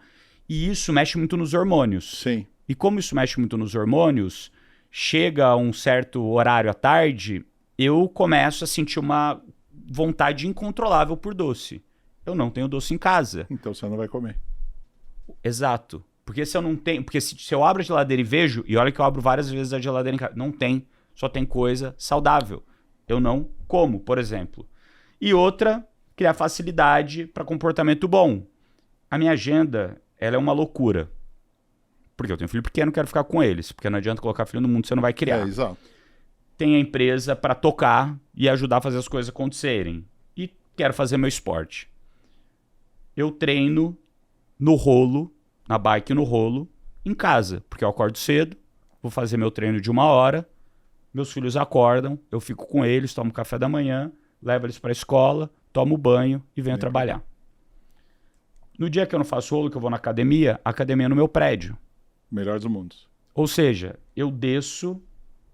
E isso mexe muito nos hormônios. Sim. E como isso mexe muito nos hormônios, chega um certo horário à tarde, eu começo a sentir uma vontade incontrolável por doce. Eu não tenho doce em casa. Então você não vai comer. Exato. Porque se eu não tenho. Porque se eu abro a geladeira e vejo, e olha que eu abro várias vezes a geladeira em casa, não tem, só tem coisa saudável. Eu não como, por exemplo. E outra, criar facilidade para comportamento bom. A minha agenda, ela é uma loucura. Porque eu tenho filho pequeno, quero ficar com eles. Porque não adianta colocar filho no mundo, você não vai criar. Exato. Tem a empresa para tocar e ajudar a fazer as coisas acontecerem. E quero fazer meu esporte. Eu treino no rolo, na bike no rolo, em casa. Porque eu acordo cedo, vou fazer meu treino de 1 hora, meus filhos acordam, eu fico com eles, tomo café da manhã, levo eles para a escola, tomo banho e venho trabalhar. No dia que eu não faço rolo, que eu vou na academia, a academia é no meu prédio. Melhor dos mundos. Ou seja, eu desço,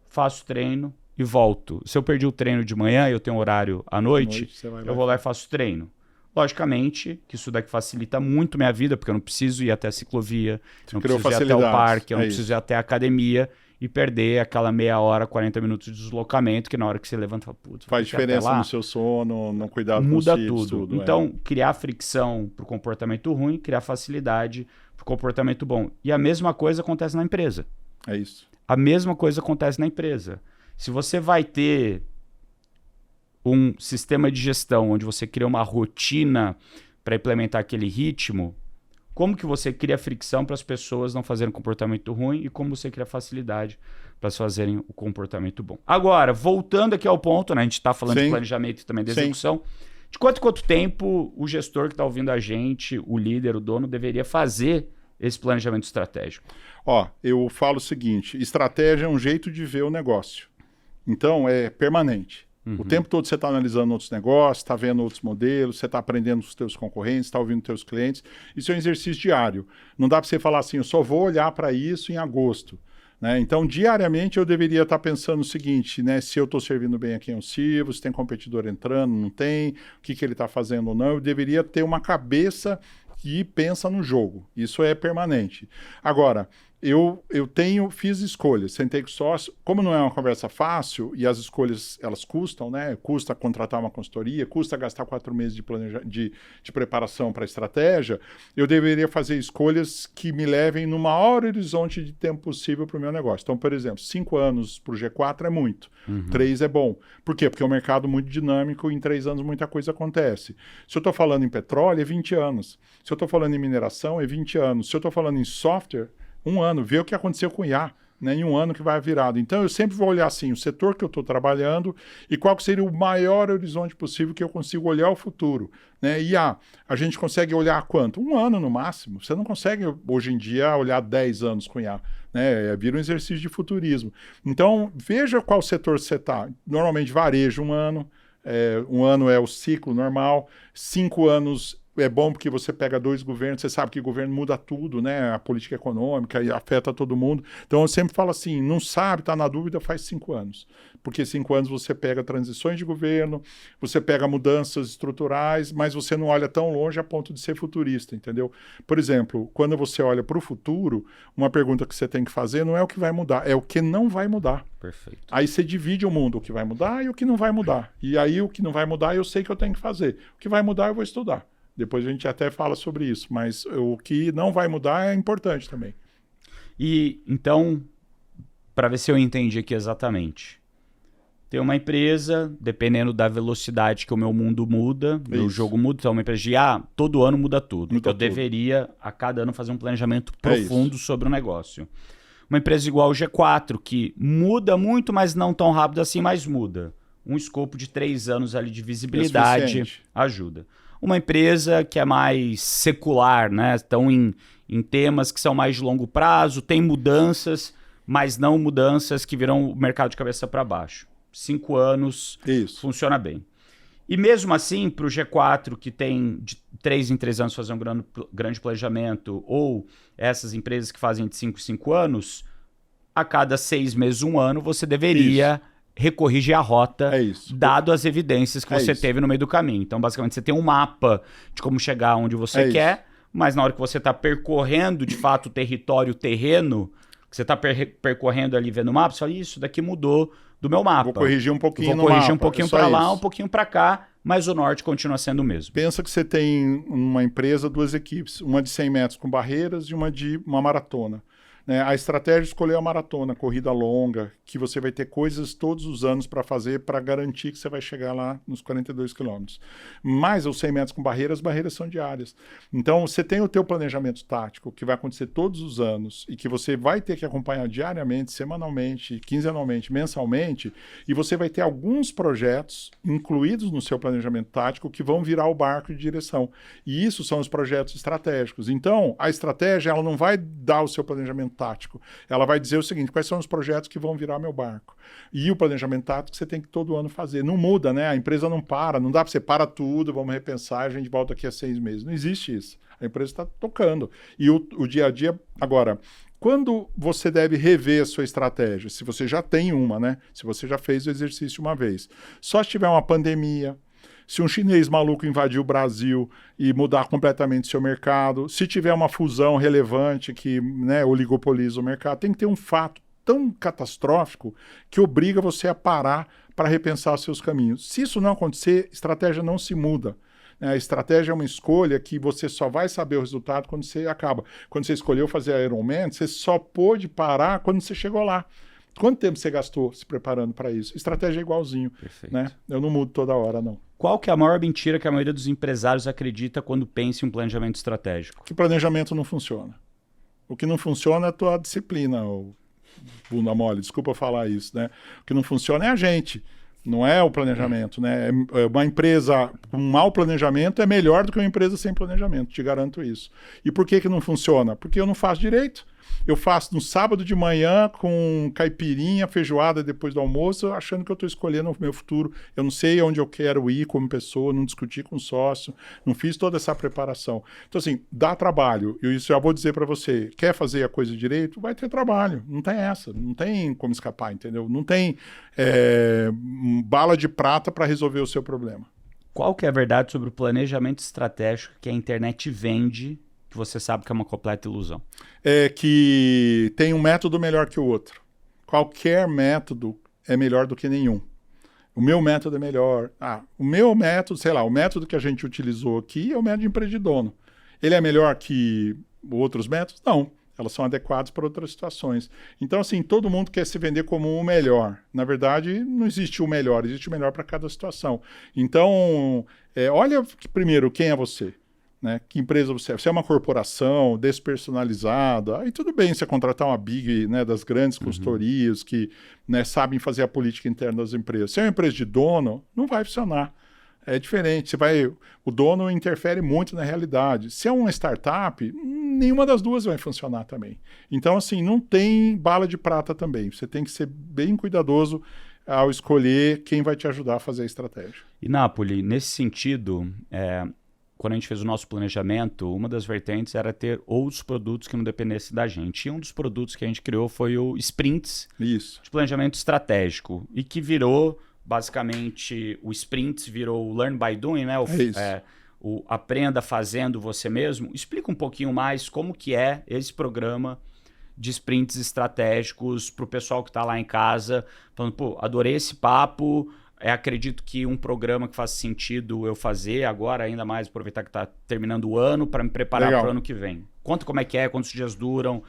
faço treino e volto. Se eu perdi o treino de manhã e eu tenho horário à noite, eu vou lá e faço treino. Logicamente que isso daqui facilita muito minha vida, porque eu não preciso ir até a ciclovia, não preciso ir até o parque, eu não preciso ir até a academia e perder aquela meia hora, 40 minutos de deslocamento, que na hora que você levanta, putz, faz diferença no seu sono, no cuidado com muda tudo. Então, criar fricção para o comportamento ruim, criar facilidade para o comportamento bom. E a mesma coisa acontece na empresa. É isso. A mesma coisa acontece na empresa. Se você vai ter um sistema de gestão onde você cria uma rotina para implementar aquele ritmo, como que você cria fricção para as pessoas não fazerem comportamento ruim e como você cria facilidade para elas fazerem o comportamento bom. Agora, voltando aqui ao ponto, né, a gente está falando de planejamento e também de execução, de quanto tempo o gestor que está ouvindo a gente, o líder, o dono, deveria fazer esse planejamento estratégico? Ó, eu falo o seguinte, estratégia é um jeito de ver o negócio. Então, é permanente. O tempo todo você está analisando outros negócios, está vendo outros modelos, você está aprendendo com os teus concorrentes, está ouvindo os teus clientes. Isso é um exercício diário. Não dá para você falar assim, eu só vou olhar para isso em agosto. Né? Então, diariamente, eu deveria estar pensando o seguinte, né? Se eu estou servindo bem a quem eu sirvo, se tem competidor entrando, não tem, o que ele está fazendo ou não. Eu deveria ter uma cabeça que pensa no jogo. Isso é permanente. Agora, eu fiz escolhas, sentei com o sócio, como não é uma conversa fácil e as escolhas elas custam, né? Custa contratar uma consultoria, custa gastar 4 meses de preparação para a estratégia, eu deveria fazer escolhas que me levem no maior horizonte de tempo possível para o meu negócio. Então, por exemplo, 5 anos para o G4 é muito, 3 é bom. Por quê? Porque é um mercado muito dinâmico e em 3 anos muita coisa acontece. Se eu estou falando em petróleo, é 20 anos. Se eu estou falando em mineração, é 20 anos. Se eu estou falando em software, 1 ano, ver o que aconteceu com o IA, né, em 1 ano que vai virado. Então, eu sempre vou olhar assim, o setor que eu estou trabalhando e qual que seria o maior horizonte possível que eu consigo olhar o futuro. Né? IA, a gente consegue olhar quanto? 1 ano no máximo. Você não consegue, hoje em dia, olhar 10 anos com IA. Né? Vira um exercício de futurismo. Então, veja qual setor você está. Normalmente, varejo 1 ano. 1 ano é o ciclo normal. 5 anos é bom porque você pega 2 governos, você sabe que o governo muda tudo, né? A política econômica e afeta todo mundo. Então eu sempre falo assim, não sabe, está na dúvida, faz 5 anos. Porque 5 anos você pega transições de governo, você pega mudanças estruturais, mas você não olha tão longe a ponto de ser futurista, entendeu? Por exemplo, quando você olha para o futuro, uma pergunta que você tem que fazer não é o que vai mudar, é o que não vai mudar. Perfeito. Aí você divide o mundo, o que vai mudar e o que não vai mudar. E aí o que não vai mudar eu sei que eu tenho que fazer. O que vai mudar eu vou estudar. Depois a gente até fala sobre isso, mas o que não vai mudar é importante também. E então, para ver se eu entendi aqui exatamente, tem uma empresa, dependendo da velocidade que o meu mundo muda, o meu jogo muda, então uma empresa de todo ano muda tudo. Então eu deveria, a cada ano, fazer um planejamento profundo sobre o negócio. Uma empresa igual o G4, que muda muito, mas não tão rápido assim, mas muda. Um escopo de 3 anos ali de visibilidade ajuda. Uma empresa que é mais secular, né? Estão em temas que são mais de longo prazo, tem mudanças, mas não mudanças que viram o mercado de cabeça para baixo. 5 anos, funciona bem. E mesmo assim, para o G4, que tem de 3 em 3 anos fazer um grande planejamento, ou essas empresas que fazem de 5 em 5 anos, a cada 6 meses, 1 ano, você deveria recorrigir a rota, dado as evidências que você teve no meio do caminho. Então, basicamente, você tem um mapa de como chegar onde você quer, mas na hora que você está percorrendo, de fato, o terreno, Você está percorrendo ali, vendo o mapa, você fala, isso daqui mudou do meu mapa. Vou corrigir um pouquinho no mapa. Vou corrigir um mapa, pouquinho para lá, um pouquinho para cá, mas o norte continua sendo o mesmo. Pensa que você tem uma empresa, 2 equipes, uma de 100 metros com barreiras e uma de uma maratona. Né? A estratégia escolheu a maratona, corrida longa, que você vai ter coisas todos os anos para fazer para garantir que você vai chegar lá nos 42 quilômetros. Mas os 100 metros com barreiras, as barreiras são diárias. Então, você tem o teu planejamento tático, que vai acontecer todos os anos e que você vai ter que acompanhar diariamente, semanalmente, quinzenalmente, mensalmente, e você vai ter alguns projetos incluídos no seu planejamento tático que vão virar o barco de direção. E isso são os projetos estratégicos. Então, a estratégia ela não vai dar o seu planejamento tático. Ela vai dizer o seguinte, quais são os projetos que vão virar meu barco. E o planejamento tático você tem que todo ano fazer. Não muda, né? A empresa não para, não dá para você parar tudo, vamos repensar, a gente volta daqui a 6 meses. Não existe isso. A empresa está tocando. E o dia a dia... Agora, quando você deve rever a sua estratégia? Se você já tem uma, né? Se você já fez o exercício uma vez. Só se tiver uma pandemia, se um chinês maluco invadir o Brasil e mudar completamente seu mercado, se tiver uma fusão relevante que, né, oligopoliza o mercado, tem que ter um fato tão catastrófico que obriga você a parar para repensar seus caminhos. Se isso não acontecer, estratégia não se muda. A estratégia é uma escolha que você só vai saber o resultado quando você acaba. Quando você escolheu fazer a Ironman, você só pôde parar quando você chegou lá. Quanto tempo você gastou se preparando para isso? Estratégia é igualzinho. Perfeito. Né? Eu não mudo toda hora, não. Qual que é a maior mentira que a maioria dos empresários acredita quando pensa em um planejamento estratégico? Que planejamento não funciona. O que não funciona é a tua disciplina, ou bunda mole, desculpa falar isso, né? O que não funciona é a gente, não é o planejamento, né? Uma empresa com mau planejamento é melhor do que uma empresa sem planejamento, te garanto isso. E por que não funciona? Porque eu não faço direito. Eu faço no sábado de manhã com caipirinha, feijoada depois do almoço, achando que eu estou escolhendo o meu futuro. Eu não sei onde eu quero ir como pessoa, não discuti com o sócio, não fiz toda essa preparação. Então, assim, dá trabalho. Eu isso já vou dizer para você, quer fazer a coisa direito? Vai ter trabalho. Não tem essa. Não tem como escapar, entendeu? Não tem bala de prata para resolver o seu problema. Qual que é a verdade sobre o planejamento estratégico que a internet vende, que você sabe que é uma completa ilusão? É que tem um método melhor que o outro. Qualquer método é melhor do que nenhum. O meu método é melhor. O meu método, sei lá, o método que a gente utilizou aqui é o método de empresa de dono. Ele é melhor que outros métodos? Não. Elas são adequadas para outras situações. Então, assim, todo mundo quer se vender como o melhor. Na verdade, não existe o melhor, existe o melhor para cada situação. Então, olha primeiro quem é você. Né? Que empresa você é? Você é uma corporação despersonalizada, aí tudo bem você contratar uma big, né, das grandes consultorias que, né, sabem fazer a política interna das empresas. Se é uma empresa de dono, não vai funcionar. É diferente. O dono interfere muito na realidade. Se é uma startup, nenhuma das duas vai funcionar também. Então, assim, não tem bala de prata também. Você tem que ser bem cuidadoso ao escolher quem vai te ajudar a fazer a estratégia. E, Napoli, nesse sentido, quando a gente fez o nosso planejamento, uma das vertentes era ter outros produtos que não dependessem da gente. E um dos produtos que a gente criou foi o Sprints, Isso, de planejamento estratégico, e que virou, basicamente, o Sprints virou o Learn by Doing, né? O Aprenda Fazendo Você Mesmo. Explica um pouquinho mais como que é esse programa de sprints estratégicos para o pessoal que está lá em casa, falando, pô, adorei esse papo, acredito que um programa que faz sentido eu fazer agora, ainda mais aproveitar que está terminando o ano para me preparar para o ano que vem. Conta como é que é, quantos dias duram,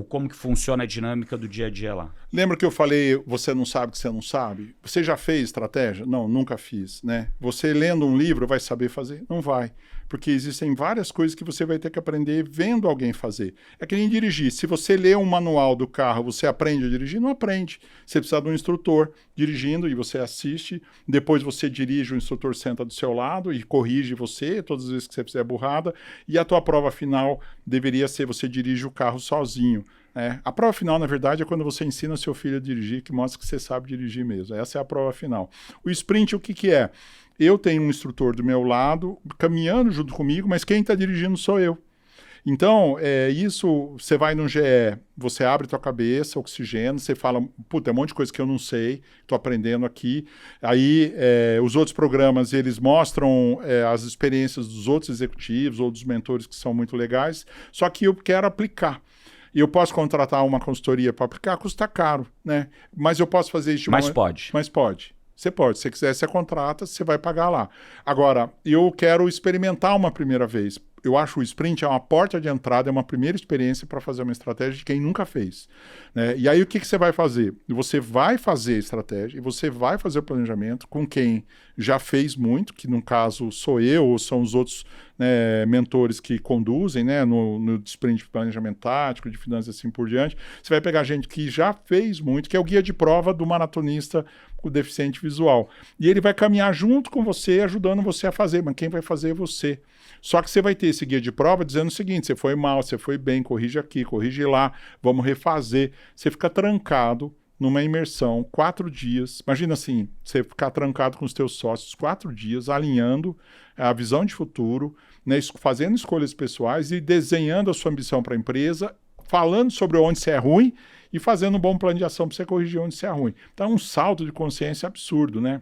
como que funciona a dinâmica do dia a dia lá. Lembra que eu falei, você não sabe que você não sabe? Você já fez estratégia? Não, nunca fiz, né? Você lendo um livro vai saber fazer? Não vai. Porque existem várias coisas que você vai ter que aprender vendo alguém fazer. É que nem dirigir. Se você lê um manual do carro, você aprende a dirigir? Não aprende. Você precisa de um instrutor dirigindo e você assiste. Depois você dirige, o instrutor senta do seu lado e corrige você todas as vezes que você fizer burrada. E a tua prova final deveria ser você dirige o carro sozinho. A prova final, na verdade, é quando você ensina seu filho a dirigir, que mostra que você sabe dirigir mesmo. Essa é a prova final. O sprint, o que é? Eu tenho um instrutor do meu lado, caminhando junto comigo, mas quem está dirigindo sou eu. Então, isso, você vai no GE, você abre tua cabeça, oxigena, você fala, puta, é um monte de coisa que eu não sei, estou aprendendo aqui. Aí, os outros programas, eles mostram as experiências dos outros executivos ou dos mentores que são muito legais, só que eu quero aplicar. E eu posso contratar uma consultoria para aplicar, custa caro, né? Mas eu posso fazer isso de Mas pode. Mas pode. Você pode. Se você quiser, você contrata, você vai pagar lá. Agora, eu quero experimentar uma primeira vez. Eu acho o sprint é uma porta de entrada, é uma primeira experiência para fazer uma estratégia de quem nunca fez, né? E aí o que você vai fazer? Você vai fazer a estratégia e você vai fazer o planejamento com quem já fez muito, que no caso sou eu ou são os outros, né, mentores que conduzem, né, no sprint de planejamento tático, de finanças e assim por diante. Você vai pegar gente que já fez muito, que é o guia de prova do maratonista com deficiente visual. E ele vai caminhar junto com você, ajudando você a fazer, mas quem vai fazer é você. Só que você vai ter esse guia de prova dizendo o seguinte: você foi mal, você foi bem, corrige aqui, corrige lá, vamos refazer. Você fica trancado numa imersão 4 dias. Imagina assim, você ficar trancado com os teus sócios 4 dias, alinhando a visão de futuro, né, fazendo escolhas pessoais e desenhando a sua ambição para a empresa, falando sobre onde você é ruim e fazendo um bom plano de ação para você corrigir onde você é ruim. Então é um salto de consciência absurdo, né?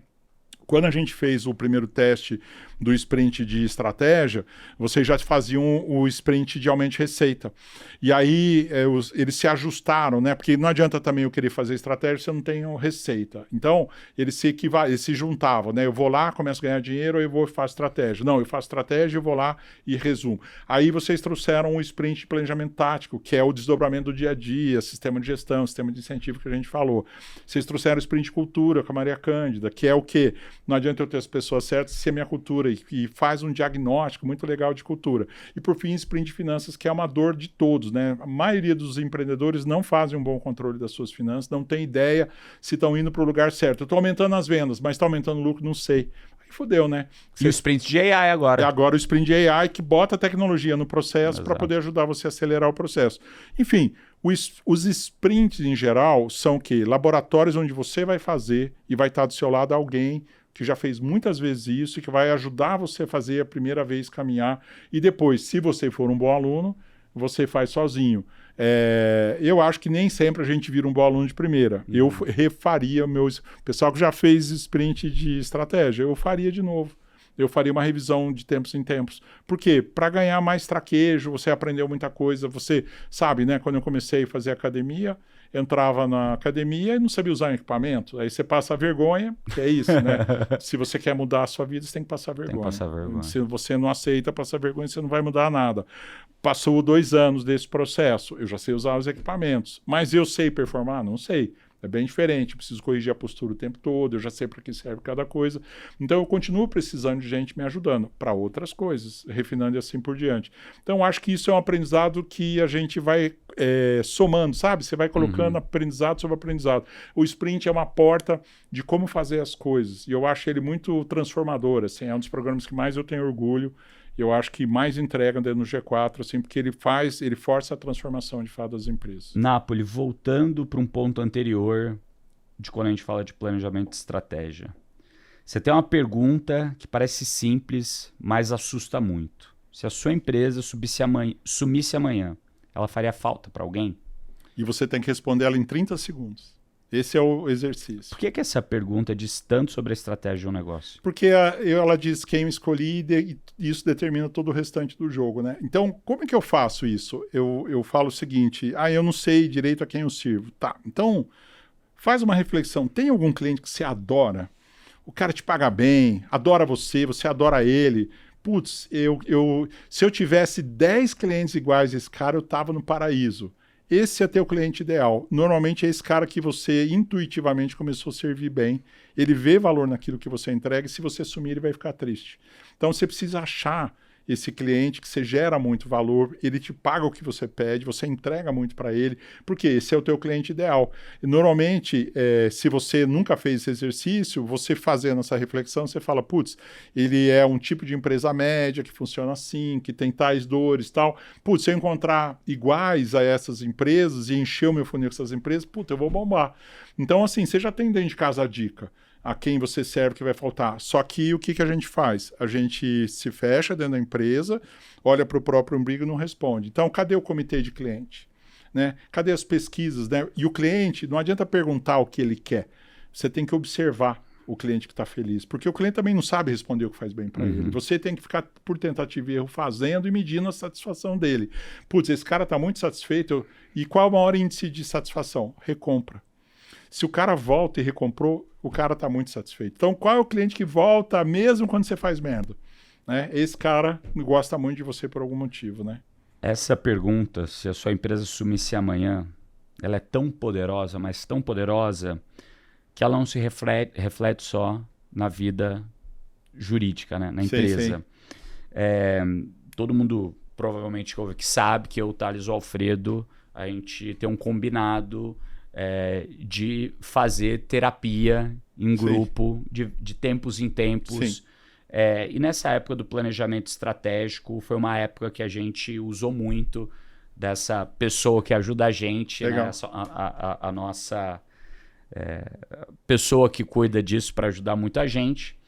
Quando a gente fez o primeiro teste do sprint de estratégia, vocês já faziam o sprint de aumento de receita. E aí eles se ajustaram, né? Porque não adianta também eu querer fazer estratégia se eu não tenho receita. Então, eles se juntavam, né? Eu vou lá, começo a ganhar dinheiro, eu vou e faço estratégia. Não, eu faço estratégia, eu vou lá e resumo. Aí vocês trouxeram o sprint de planejamento tático, que é o desdobramento do dia a dia, sistema de gestão, sistema de incentivo que a gente falou. Vocês trouxeram o sprint de cultura com a Maria Cândida, que é o quê? Não adianta eu ter as pessoas certas se a minha cultura e faz um diagnóstico muito legal de cultura. E por fim, sprint de finanças, que é uma dor de todos, né? A maioria dos empreendedores não fazem um bom controle das suas finanças, não tem ideia se estão indo para o lugar certo. Eu estou aumentando as vendas, mas está aumentando o lucro, não sei. Aí fodeu, né? E o sprint de AI agora. E agora o sprint de AI que bota a tecnologia no processo para poder ajudar você a acelerar o processo. Enfim, os sprints em geral são o quê? Laboratórios onde você vai fazer e vai estar do seu lado alguém que já fez muitas vezes isso e que vai ajudar você a fazer a primeira vez caminhar. E depois, se você for um bom aluno, você faz sozinho. Eu acho que nem sempre a gente vira um bom aluno de primeira. Eu refaria o pessoal que já fez sprint de estratégia, eu faria de novo. Eu faria uma revisão de tempos em tempos. Por quê? Para ganhar mais traquejo, você aprendeu muita coisa. Você sabe, né? Quando eu comecei a fazer academia, entrava na academia e não sabia usar um equipamento. Aí você passa a vergonha, que é isso, né? Se você quer mudar a sua vida, você tem que passar vergonha. Tem que passar vergonha. Se você não aceita passar vergonha, você não vai mudar nada. Passou 2 anos desse processo, eu já sei usar os equipamentos. Mas eu sei performar? Não sei. É bem diferente, eu preciso corrigir a postura o tempo todo, eu já sei para que serve cada coisa. Então eu continuo precisando de gente me ajudando para outras coisas, refinando e assim por diante. Então acho que isso é um aprendizado que a gente vai somando, sabe? Você vai colocando aprendizado sobre aprendizado. O sprint é uma porta de como fazer as coisas e eu acho ele muito transformador, assim, é um dos programas que mais eu tenho orgulho. Eu acho que mais entrega dentro do G4, assim, porque ele força a transformação de fato das empresas. Napoli, voltando para um ponto anterior de quando a gente fala de planejamento de estratégia. Você tem uma pergunta que parece simples, mas assusta muito. Se a sua empresa sumisse amanhã, ela faria falta para alguém? E você tem que responder ela em 30 segundos. Esse é o exercício. Por que essa pergunta diz tanto sobre a estratégia de um negócio? Porque ela diz quem eu escolhi e isso determina todo o restante do jogo, né? Então, como é que eu faço isso? Eu falo o seguinte, eu não sei direito a quem eu sirvo. Tá, então faz uma reflexão. Tem algum cliente que você adora? O cara te paga bem, adora você adora ele. Putz, se eu tivesse 10 clientes iguais a esse cara, eu tava no paraíso. Esse é teu cliente ideal. Normalmente é esse cara que você intuitivamente começou a servir bem. Ele vê valor naquilo que você entrega e se você sumir, ele vai ficar triste. Então você precisa achar esse cliente que você gera muito valor, ele te paga o que você pede, você entrega muito para ele, porque esse é o teu cliente ideal. E normalmente, se você nunca fez esse exercício, você fazendo essa reflexão, você fala, putz, ele é um tipo de empresa média que funciona assim, que tem tais dores e tal. Putz, se eu encontrar iguais a essas empresas e encher o meu funil com essas empresas, putz, eu vou bombar. Então, assim, você já tem dentro de casa a dica. A quem você serve que vai faltar. Só que o que a gente faz? A gente se fecha dentro da empresa, olha para o próprio umbigo e não responde. Então, cadê o comitê de cliente? Né? Cadê as pesquisas? Né? E o cliente, não adianta perguntar o que ele quer. Você tem que observar. o cliente que está feliz, porque o cliente também não sabe responder o que faz bem para ele. Você tem que ficar por tentativa e erro fazendo e medindo a satisfação dele. Putz, esse cara está muito satisfeito. E qual é o maior índice de satisfação? Recompra. Se o cara volta e recomprou, o cara está muito satisfeito. Então, qual é o cliente que volta mesmo quando você faz merda? Né? Esse cara gosta muito de você por algum motivo, né? Essa pergunta, se a sua empresa sumisse amanhã, ela é tão poderosa, mas tão poderosa, que ela não se reflete só na vida jurídica, né? Na empresa. Todo mundo provavelmente que sabe que eu, o Thales e o Alfredo, a gente tem um combinado de fazer terapia em grupo, de tempos em tempos. E nessa época do planejamento estratégico, foi uma época que a gente usou muito dessa pessoa que ajuda a gente, né? A nossa pessoa que cuida disso para ajudar muita gente.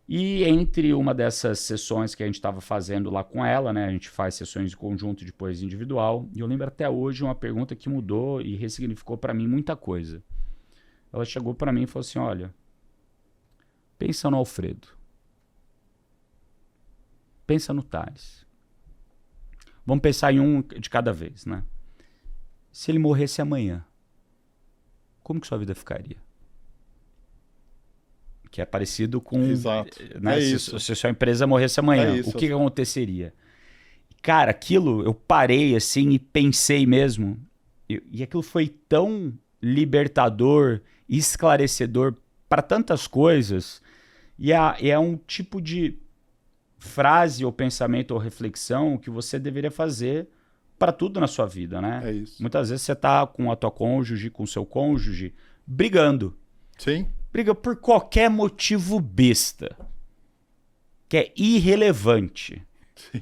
E entre uma dessas sessões que a gente estava fazendo lá com ela, né? A gente faz sessões de conjunto, depois individual. E eu lembro até hoje uma pergunta que mudou e ressignificou para mim muita coisa. Ela chegou para mim e falou assim, olha, pensa no Alfredo. Pensa no Thales. Vamos pensar em um de cada vez, né? Se ele morresse amanhã, como que sua vida ficaria? Que é parecido com... Exato. Né? Se sua empresa morresse amanhã, o que aconteceria? Cara, aquilo, eu parei assim e pensei mesmo. E aquilo foi tão libertador, esclarecedor para tantas coisas. E é um tipo de frase ou pensamento ou reflexão que você deveria fazer para tudo na sua vida, né? É isso. Muitas vezes você tá com a tua cônjuge, com o seu cônjuge, brigando. Sim. Briga por qualquer motivo besta, que é irrelevante. Sim.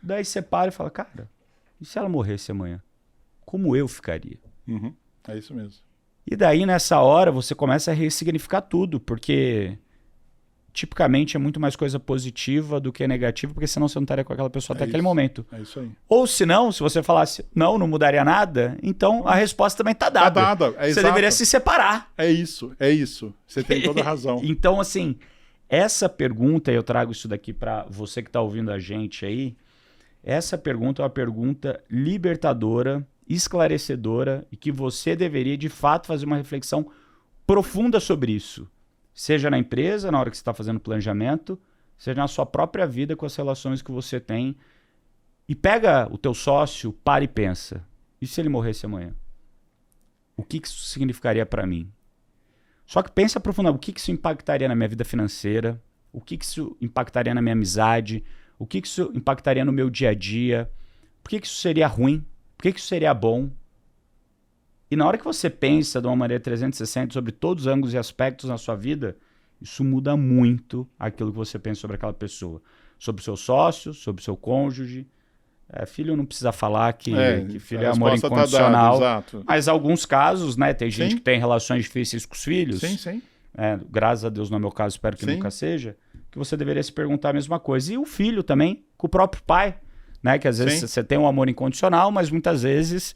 Daí você para e fala, cara, e se ela morresse amanhã? Como eu ficaria? É isso mesmo. E daí, nessa hora, você começa a ressignificar tudo, porque tipicamente é muito mais coisa positiva do que negativa, porque senão você não estaria com aquela pessoa até aquele momento. É isso aí. Ou se não, se você falasse, não mudaria nada, então a resposta também está dada. Tá dada. Você deveria se separar. É isso. Você tem toda a razão. Então, assim, essa pergunta, eu trago isso daqui para você que está ouvindo a gente aí, essa pergunta é uma pergunta libertadora, esclarecedora, e que você deveria, de fato, fazer uma reflexão profunda sobre isso. Seja na empresa, na hora que você está fazendo planejamento, seja na sua própria vida, com as relações que você tem. E pega o teu sócio, para e pensa. E se ele morresse amanhã? O que isso significaria para mim? Só que pensa profundamente, o que isso impactaria na minha vida financeira? O que isso impactaria na minha amizade? O que isso impactaria no meu dia a dia? Por que isso seria ruim? Por que isso seria bom? E na hora que você pensa de uma maneira 360 sobre todos os ângulos e aspectos na sua vida, isso muda muito aquilo que você pensa sobre aquela pessoa. Sobre o seu sócio, sobre o seu cônjuge. Filho não precisa falar que filho é amor incondicional. Tá dado, mas alguns casos, né? Tem gente que tem relações difíceis com os filhos. Sim. Graças a Deus, no meu caso, espero que nunca seja. Que você deveria se perguntar a mesma coisa. E o filho também, com o próprio pai. Né? Que às vezes você tem um amor incondicional, mas muitas vezes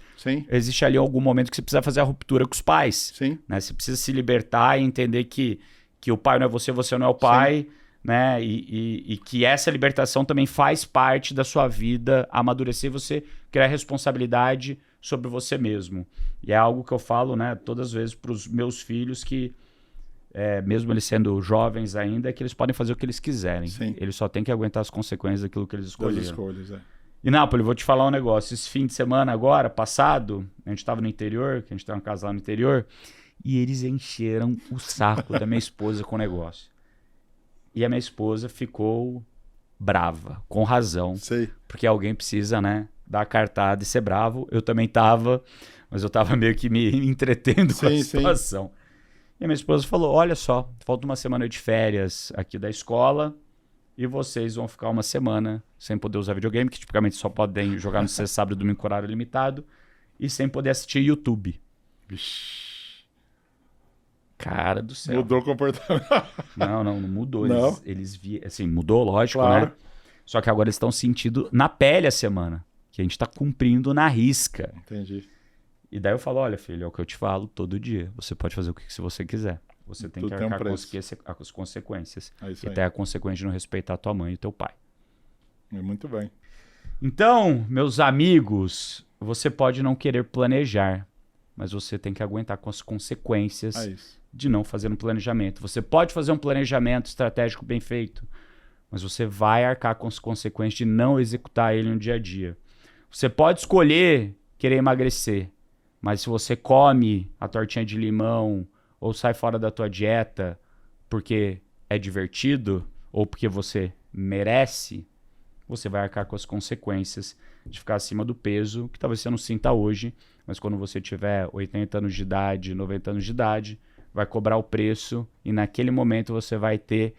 existe ali algum momento que você precisa fazer a ruptura com os pais. Né? Você precisa se libertar e entender que o pai não é você, você não é o pai. Né? E que essa libertação também faz parte da sua vida, amadurecer, você criar responsabilidade sobre você mesmo. E é algo que eu falo, né, todas as vezes para os meus filhos que, mesmo eles sendo jovens ainda, é que eles podem fazer o que eles quiserem. Eles só têm que aguentar as consequências daquilo que eles escolheram. Das escolhas, E, Nápoles, vou te falar um negócio. Esse fim de semana agora, passado, a gente estava no interior, que a gente tem uma casa lá no interior, e eles encheram o saco da minha esposa com o negócio. E a minha esposa ficou brava, com razão. Porque alguém precisa, né, dar a cartada e ser bravo. Eu também tava, mas eu tava meio que me entretendo com a situação. E a minha esposa falou, olha só, falta uma semana de férias aqui da escola e vocês vão ficar uma semana sem poder usar videogame, que tipicamente só podem jogar no sexta, sábado e domingo com horário limitado, e sem poder assistir YouTube. Cara do céu. Mudou o comportamento. Não mudou. Eles assim, mudou, lógico, né? Só que agora eles estão sentindo na pele a semana, que a gente tá cumprindo na risca. Entendi. E daí eu falo, olha, filho, é o que eu te falo todo dia. Você pode fazer o que você quiser. você tem Tudo que tem um arcar com preço. as consequências. É isso E aí. até a consequência de não respeitar tua mãe e teu pai. Muito bem. Então, meus amigos, você pode não querer planejar, mas você tem que aguentar com as consequências É isso. de não fazer um planejamento. Você pode fazer um planejamento estratégico bem feito, mas você vai arcar com as consequências de não executar ele no dia a dia. Você pode escolher querer emagrecer, mas se você come a tortinha de limão ou sai fora da tua dieta porque é divertido ou porque você merece, você vai arcar com as consequências de ficar acima do peso, que talvez você não sinta hoje, mas quando você tiver 80 anos de idade, 90 anos de idade, vai cobrar o preço e naquele momento você vai ter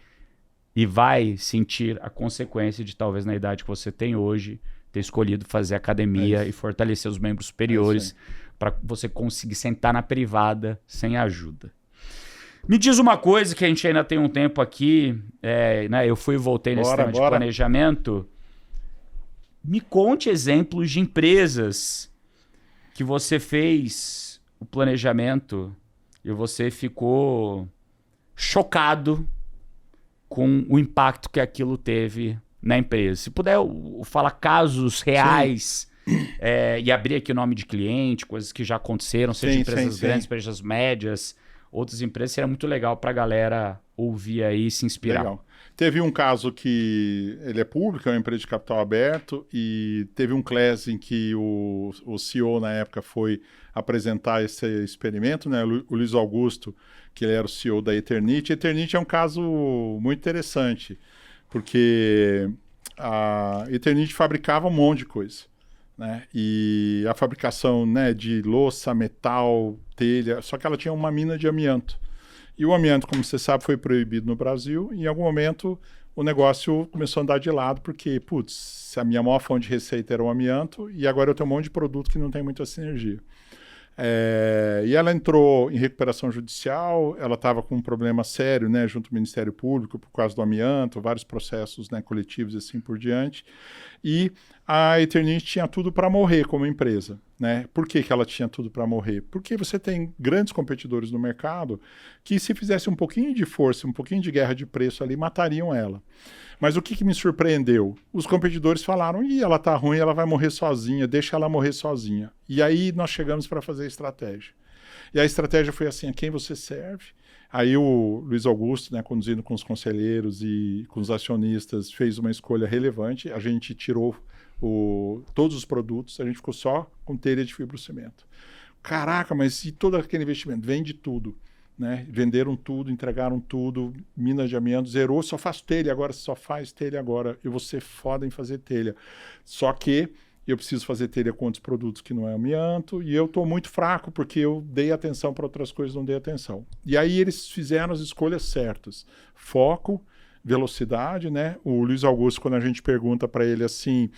e vai sentir a consequência de talvez na idade que você tem hoje ter escolhido fazer academia e fortalecer os membros superiores para você conseguir sentar na privada sem ajuda. Me diz uma coisa que a gente ainda tem um tempo aqui, né, eu fui e voltei nesse tema de planejamento. Me conte exemplos de empresas que você fez o planejamento e você ficou chocado com o impacto que aquilo teve na empresa. Se puder falar casos reais e abrir aqui o nome de cliente, coisas que já aconteceram, seja empresas grandes, empresas médias, outras empresas, seria muito legal para a galera ouvir aí e se inspirar. Legal. Teve um caso que ele é público, é uma empresa de capital aberto, e teve um class em que o CEO na época foi apresentar esse experimento, né? O Luiz Augusto, que ele era o CEO da Eternit. Eternit é um caso muito interessante, porque a Eternit fabricava um monte de coisa, né? E a fabricação, né, de louça, metal, telha, só que ela tinha uma mina de amianto. E o amianto, como você sabe, foi proibido no Brasil. E em algum momento o negócio começou a andar de lado, porque, putz, a minha maior fonte de receita era o amianto, e agora eu tenho um monte de produto que não tem muita sinergia. E ela entrou em recuperação judicial, ela estava com um problema sério, né, junto ao Ministério Público por causa do amianto, vários processos, né, coletivos e assim por diante. E a Eternit tinha tudo para morrer como empresa, né? Por que ela tinha tudo para morrer? Porque você tem grandes competidores no mercado que, se fizesse um pouquinho de força, um pouquinho de guerra de preço ali, matariam ela. Mas o que me surpreendeu? Os competidores falaram, ela tá ruim, ela vai morrer sozinha, deixa ela morrer sozinha. E aí nós chegamos para fazer a estratégia. E a estratégia foi assim, a quem você serve? Aí o Luiz Augusto, né, conduzindo com os conselheiros e com os acionistas, fez uma escolha relevante. A gente tirou todos os produtos, a gente ficou só com telha de fibrocimento. Caraca, mas e todo aquele investimento? Vende tudo. Né? Venderam tudo, entregaram tudo, minas de amianto, zerou, só faz telha agora, só faz telha agora. Eu vou ser foda em fazer telha. Só que eu preciso fazer telha com outros produtos que não é amianto, e eu estou muito fraco porque eu dei atenção para outras coisas, não dei atenção. E aí eles fizeram as escolhas certas. Foco, velocidade, né? O Luiz Augusto, quando a gente pergunta para ele assim,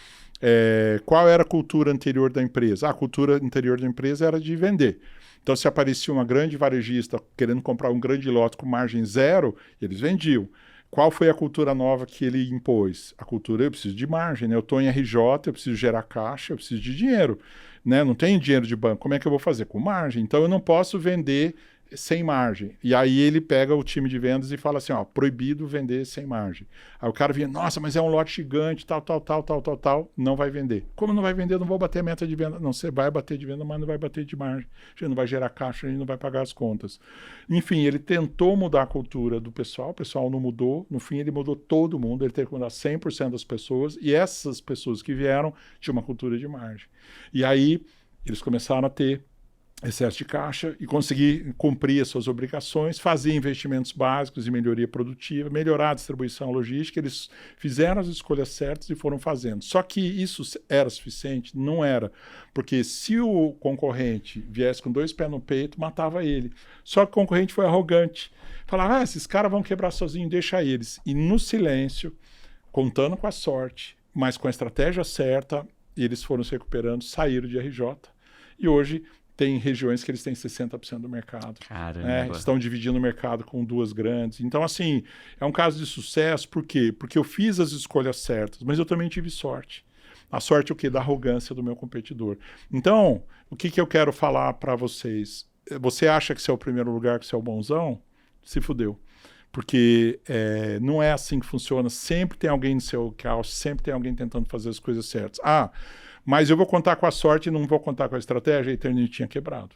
qual era a cultura anterior da empresa? A cultura anterior da empresa era de vender. Então, se aparecia uma grande varejista querendo comprar um grande lote com margem zero, eles vendiam. Qual foi a cultura nova que ele impôs? A cultura, eu preciso de margem, né? Eu estou em RJ, eu preciso gerar caixa, eu preciso de dinheiro, né? Não tenho dinheiro de banco, como é que eu vou fazer? Com margem. Então, eu não posso vender sem margem. E aí ele pega o time de vendas e fala assim, ó, proibido vender sem margem. Aí o cara vinha, nossa, mas é um lote gigante, tal, não vai vender. Como não vai vender? Eu não vou bater a meta de venda. Não, você vai bater de venda, mas não vai bater de margem. A gente não vai gerar caixa, a gente não vai pagar as contas. Enfim, ele tentou mudar a cultura do pessoal, o pessoal não mudou. No fim, ele mudou todo mundo, ele teve que mudar 100% das pessoas, e essas pessoas que vieram tinham uma cultura de margem. E aí, eles começaram a ter excesso de caixa e conseguir cumprir as suas obrigações, fazer investimentos básicos em melhoria produtiva, melhorar a distribuição logística. Eles fizeram as escolhas certas e foram fazendo. Só que isso era suficiente? Não era, porque se o concorrente viesse com 2 pés no peito, matava ele. Só que o concorrente foi arrogante. Falava, esses caras vão quebrar sozinho, deixa eles. E no silêncio, contando com a sorte, mas com a estratégia certa, eles foram se recuperando, saíram de RJ. E hoje tem regiões que eles têm 60% do mercado. Caramba. Estão dividindo o mercado com 2 grandes. Então, assim, é um caso de sucesso. Por quê? Porque eu fiz as escolhas certas, mas eu também tive sorte. A sorte é o quê? Da arrogância do meu competidor. Então, o que eu quero falar para vocês? Você acha que você é o primeiro lugar, que você é o bonzão? se fudeu. Porque não é assim que funciona. Sempre tem alguém no seu caos, sempre tem alguém tentando fazer as coisas certas. Mas eu vou contar com a sorte e não vou contar com a estratégia. A Eternity tinha quebrado.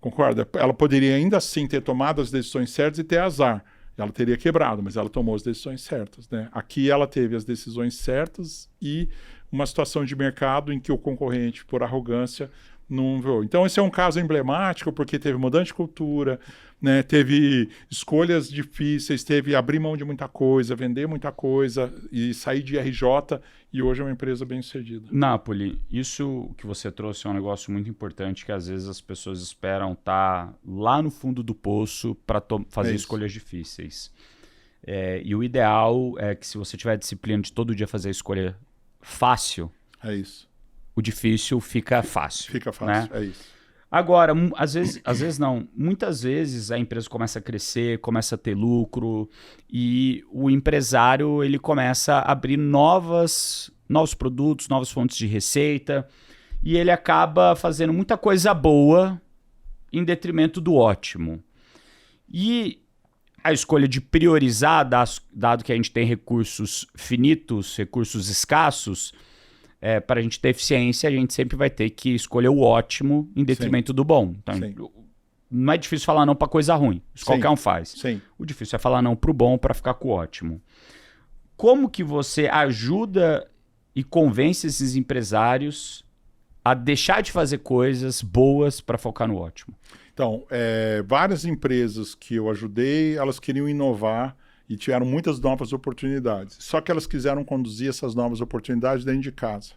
Concorda? Ela poderia ainda assim ter tomado as decisões certas e ter azar. Ela teria quebrado, mas ela tomou as decisões certas, né? Aqui ela teve as decisões certas e uma situação de mercado em que o concorrente, por arrogância, não viu. Então esse é um caso emblemático porque teve mudança de cultura, né? Teve escolhas difíceis, teve abrir mão de muita coisa, vender muita coisa e sair de RJ, e hoje é uma empresa bem sucedida. Napoli, isso que você trouxe é um negócio muito importante que às vezes as pessoas esperam estar lá no fundo do poço para fazer escolhas difíceis. E o ideal é que se você tiver a disciplina de todo dia fazer a escolha fácil, é isso. O difícil fica fácil. Fica fácil, né? É isso. Agora, às vezes não. Muitas vezes a empresa começa a crescer, começa a ter lucro e o empresário ele começa a abrir novos produtos, novas fontes de receita e ele acaba fazendo muita coisa boa em detrimento do ótimo. E a escolha de priorizar, dado que a gente tem recursos finitos, recursos escassos, para a gente ter eficiência, a gente sempre vai ter que escolher o ótimo em detrimento do bom. Então, não é difícil falar não para coisa ruim. Isso qualquer um faz. Sim. O difícil é falar não para o bom para ficar com o ótimo. Como que você ajuda e convence esses empresários a deixar de fazer coisas boas para focar no ótimo? Então, várias empresas que eu ajudei, elas queriam inovar e tiveram muitas novas oportunidades. Só que elas quiseram conduzir essas novas oportunidades dentro de casa.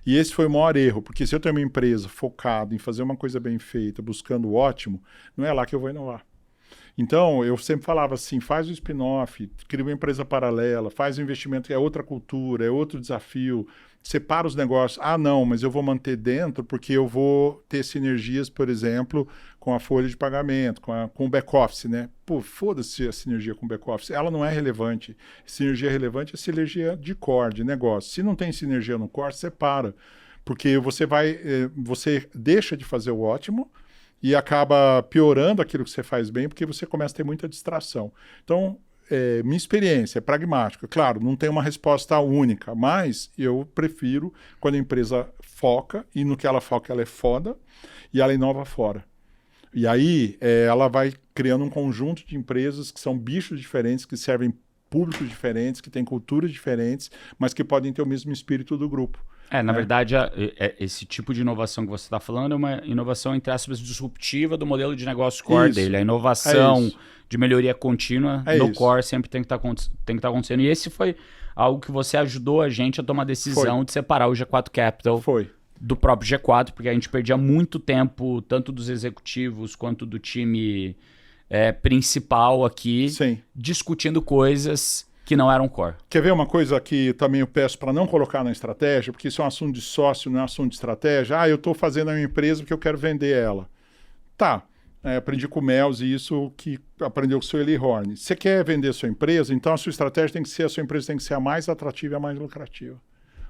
E esse foi o maior erro, porque se eu tenho uma empresa focada em fazer uma coisa bem feita, buscando o ótimo, não é lá que eu vou inovar. Então, eu sempre falava assim, faz o spin-off, cria uma empresa paralela, faz o investimento, é outra cultura, é outro desafio, separa os negócios. Não, mas eu vou manter dentro porque eu vou ter sinergias, por exemplo, com a folha de pagamento, com o back-office, né? Pô, foda-se a sinergia com o back-office, ela não é relevante. Sinergia relevante é sinergia de core, de negócio. Se não tem sinergia no core, separa, porque você deixa de fazer o ótimo, e acaba piorando aquilo que você faz bem, porque você começa a ter muita distração. Então, minha experiência é pragmática. Claro, não tem uma resposta única, mas eu prefiro quando a empresa foca, e no que ela foca ela é foda, e ela inova fora. E aí ela vai criando um conjunto de empresas que são bichos diferentes, que servem públicos diferentes, que têm culturas diferentes, mas que podem ter o mesmo espírito do grupo. Na verdade, esse tipo de inovação que você está falando é uma inovação, entre aspas, disruptiva do modelo de negócio core dele. A inovação de melhoria contínua no core sempre tem que estar acontecendo. E esse foi algo que você ajudou a gente a tomar a decisão de separar o G4 Capital do próprio G4, porque a gente perdia muito tempo, tanto dos executivos quanto do time principal aqui, discutindo coisas que não eram core. Quer ver uma coisa que também eu peço para não colocar na estratégia, porque isso é um assunto de sócio, não é um assunto de estratégia. Eu estou fazendo a minha empresa porque eu quero vender ela. Tá, aprendi com o Mels e isso que aprendeu com o seu Eli Horn. Você quer vender a sua empresa, então a sua estratégia tem que ser, a sua empresa tem que ser a mais atrativa e a mais lucrativa.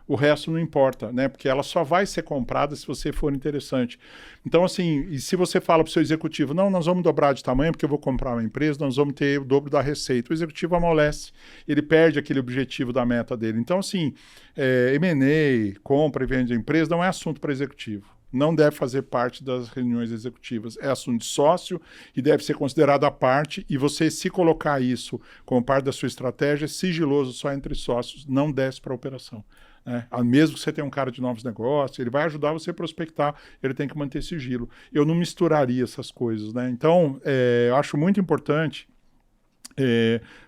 O resto não importa, né? Porque ela só vai ser comprada se você for interessante. Então, assim, e se você fala para o seu executivo, não, nós vamos dobrar de tamanho porque eu vou comprar uma empresa, nós vamos ter o dobro da receita. O executivo amolece, ele perde aquele objetivo da meta dele. Então, assim, M&A, compra e vende a empresa não é assunto para executivo. Não deve fazer parte das reuniões executivas. É assunto de sócio e deve ser considerado à parte. E você, se colocar isso como parte da sua estratégia, sigiloso só entre sócios, não desce para a operação. Mesmo que você tenha um cara de novos negócios, ele vai ajudar você a prospectar, ele tem que manter sigilo. Eu não misturaria essas coisas, né? Então, eu acho muito importante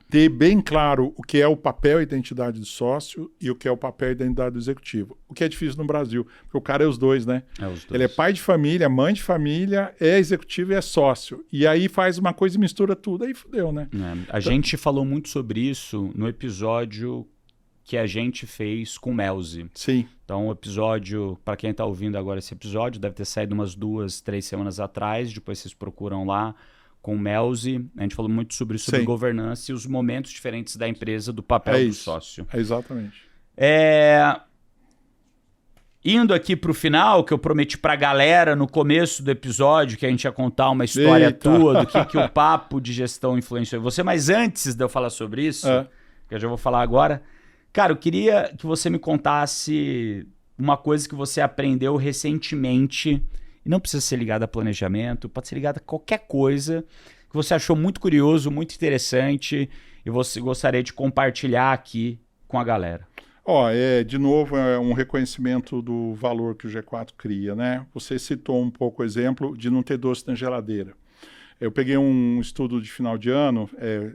ter bem claro o que é o papel e identidade do sócio e o que é o papel e identidade do executivo. O que é difícil no Brasil, porque o cara é os dois, né? Ele é pai de família, mãe de família, é executivo e é sócio. E aí faz uma coisa e mistura tudo, aí fudeu, né? A gente falou muito sobre isso no episódio que a gente fez com o Melzi. Sim. Então, o episódio, para quem está ouvindo agora esse episódio, deve ter saído umas 2, 3 semanas atrás, depois vocês procuram lá com o Melzi. A gente falou muito sobre governança e os momentos diferentes da empresa, do papel do sócio. Exatamente. indo aqui pro final, que eu prometi pra galera no começo do episódio, que a gente ia contar uma história tua, do que o papo de gestão influenciou em você, mas antes de eu falar sobre isso, que eu já vou falar agora, cara, eu queria que você me contasse uma coisa que você aprendeu recentemente, e não precisa ser ligada a planejamento, pode ser ligada a qualquer coisa que você achou muito curioso, muito interessante, e você gostaria de compartilhar aqui com a galera. De novo, é um reconhecimento do valor que o G4 cria, né? Você citou um pouco o exemplo de não ter doce na geladeira. Eu peguei um estudo de final de ano,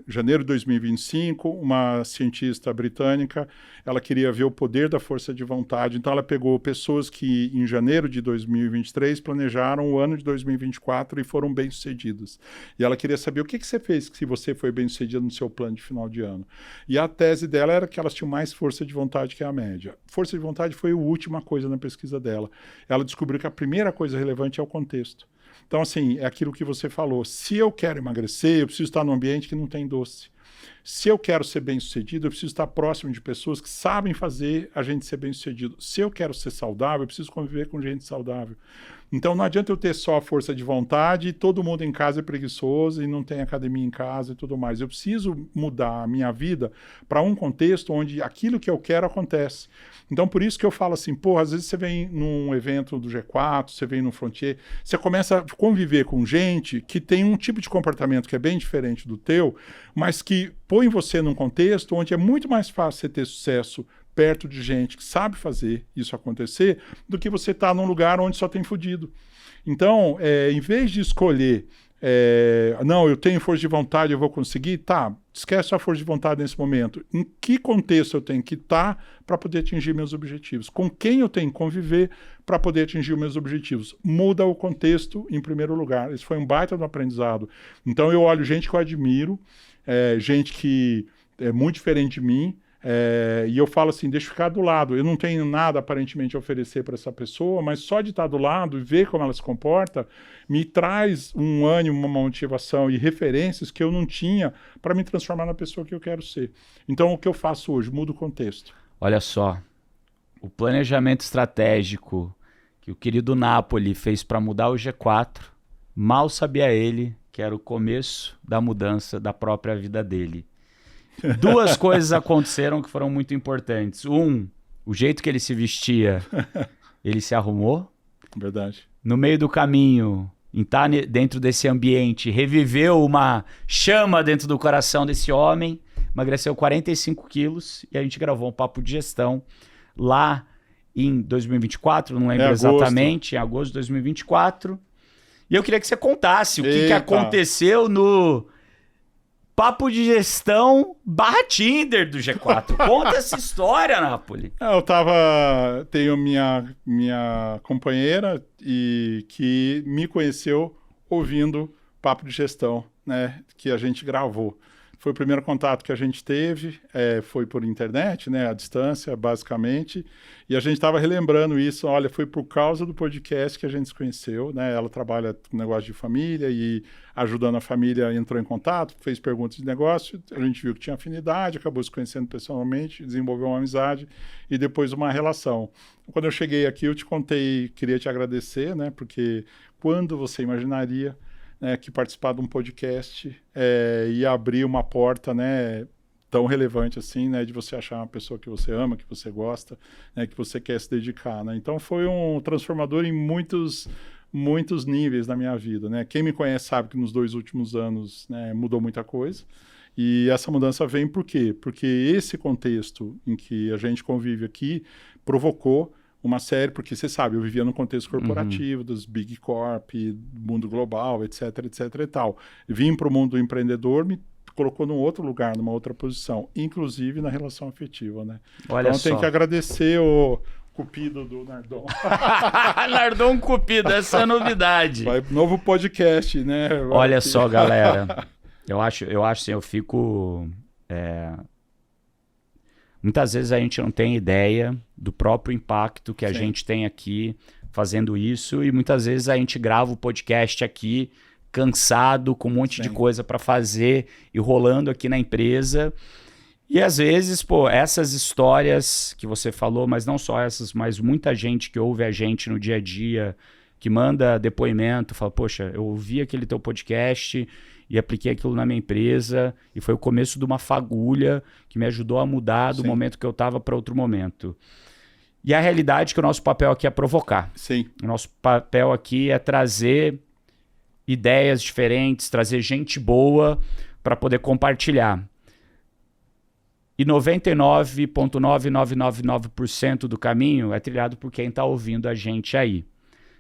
janeiro de 2025, uma cientista britânica, ela queria ver o poder da força de vontade, então ela pegou pessoas que em janeiro de 2023 planejaram o ano de 2024 e foram bem-sucedidas. E ela queria saber o que você fez se você foi bem-sucedido no seu plano de final de ano. E a tese dela era que elas tinham mais força de vontade que a média. Força de vontade foi a última coisa na pesquisa dela. Ela descobriu que a primeira coisa relevante é o contexto. Então, assim, é aquilo que você falou. Se eu quero emagrecer, eu preciso estar num ambiente que não tem doce. Se eu quero ser bem-sucedido, eu preciso estar próximo de pessoas que sabem fazer a gente ser bem-sucedido. Se eu quero ser saudável, eu preciso conviver com gente saudável. Então, não adianta eu ter só a força de vontade e todo mundo em casa é preguiçoso e não tem academia em casa e tudo mais. Eu preciso mudar a minha vida para um contexto onde aquilo que eu quero acontece. Então, por isso que eu falo assim, às vezes você vem num evento do G4, você vem no Frontier, você começa a conviver com gente que tem um tipo de comportamento que é bem diferente do teu, mas que põe você num contexto onde é muito mais fácil você ter sucesso perto de gente que sabe fazer isso acontecer, do que você estar num lugar onde só tem fudido. Então, em vez de escolher, não, eu tenho força de vontade, eu vou conseguir, esquece a força de vontade nesse momento. Em que contexto eu tenho que estar para poder atingir meus objetivos? Com quem eu tenho que conviver para poder atingir os meus objetivos? Muda o contexto em primeiro lugar. Esse foi um baita do aprendizado. Então, eu olho gente que eu admiro, gente que é muito diferente de mim, e eu falo assim, deixa eu ficar do lado. Eu não tenho nada aparentemente a oferecer para essa pessoa, mas só de estar do lado e ver como ela se comporta, me traz um ânimo, uma motivação e referências que eu não tinha para me transformar na pessoa que eu quero ser. Então, o que eu faço hoje? Mudo o contexto. Olha só, o planejamento estratégico que o querido Napoli fez para mudar o G4, mal sabia ele que era o começo da mudança da própria vida dele. Duas coisas aconteceram que foram muito importantes. O jeito que ele se vestia, ele se arrumou. Verdade. No meio do caminho, em estar dentro desse ambiente, reviveu uma chama dentro do coração desse homem, emagreceu 45 quilos e a gente gravou um papo de gestão lá em 2024, não lembro exatamente, em agosto de 2024. E eu queria que você contasse o que aconteceu no papo de gestão /Tinder do G4. Conta essa história, Napoli. Tenho minha companheira que me conheceu ouvindo papo de gestão, né, que a gente gravou. Foi o primeiro contato que a gente teve, foi por internet, né, à distância, basicamente, e a gente estava relembrando isso, olha, foi por causa do podcast que a gente se conheceu, né, ela trabalha com negócio de família e ajudando a família, entrou em contato, fez perguntas de negócio, a gente viu que tinha afinidade, acabou se conhecendo pessoalmente, desenvolveu uma amizade e depois uma relação. Quando eu cheguei aqui, eu te contei, queria te agradecer, né, porque quando você imaginaria que participar de um podcast e abrir uma porta, né, tão relevante assim, né, de você achar uma pessoa que você ama, que você gosta, né, que você quer se dedicar, né? Então foi um transformador em muitos níveis na minha vida, né? Quem me conhece sabe que nos 2 últimos anos, né, mudou muita coisa. E essa mudança vem por quê? Porque esse contexto em que a gente convive aqui provocou uma série, porque você sabe, eu vivia no contexto corporativo, dos Big Corp, mundo global, etc, etc e tal. Vim para o mundo empreendedor, me colocou num outro lugar, numa outra posição, inclusive na relação afetiva, né? Olha então só. Tem que agradecer o Cupido do Nardon. Nardon Cupido, essa é a novidade. Novo podcast, né? Olha só, galera. Eu acho assim, eu fico... Muitas vezes a gente não tem ideia do próprio impacto que a gente tem aqui fazendo isso, e muitas vezes a gente grava o podcast aqui cansado, com um monte de coisa para fazer e rolando aqui na empresa. E às vezes, pô, essas histórias que você falou, mas não só essas, mas muita gente que ouve a gente no dia a dia, que manda depoimento, fala, poxa, eu ouvi aquele teu podcast e apliquei aquilo na minha empresa e foi o começo de uma fagulha que me ajudou a mudar do momento que eu estava para outro momento. E a realidade é que o nosso papel aqui é provocar. Sim. O nosso papel aqui é trazer ideias diferentes, trazer gente boa para poder compartilhar. E 99,9999% do caminho é trilhado por quem está ouvindo a gente aí.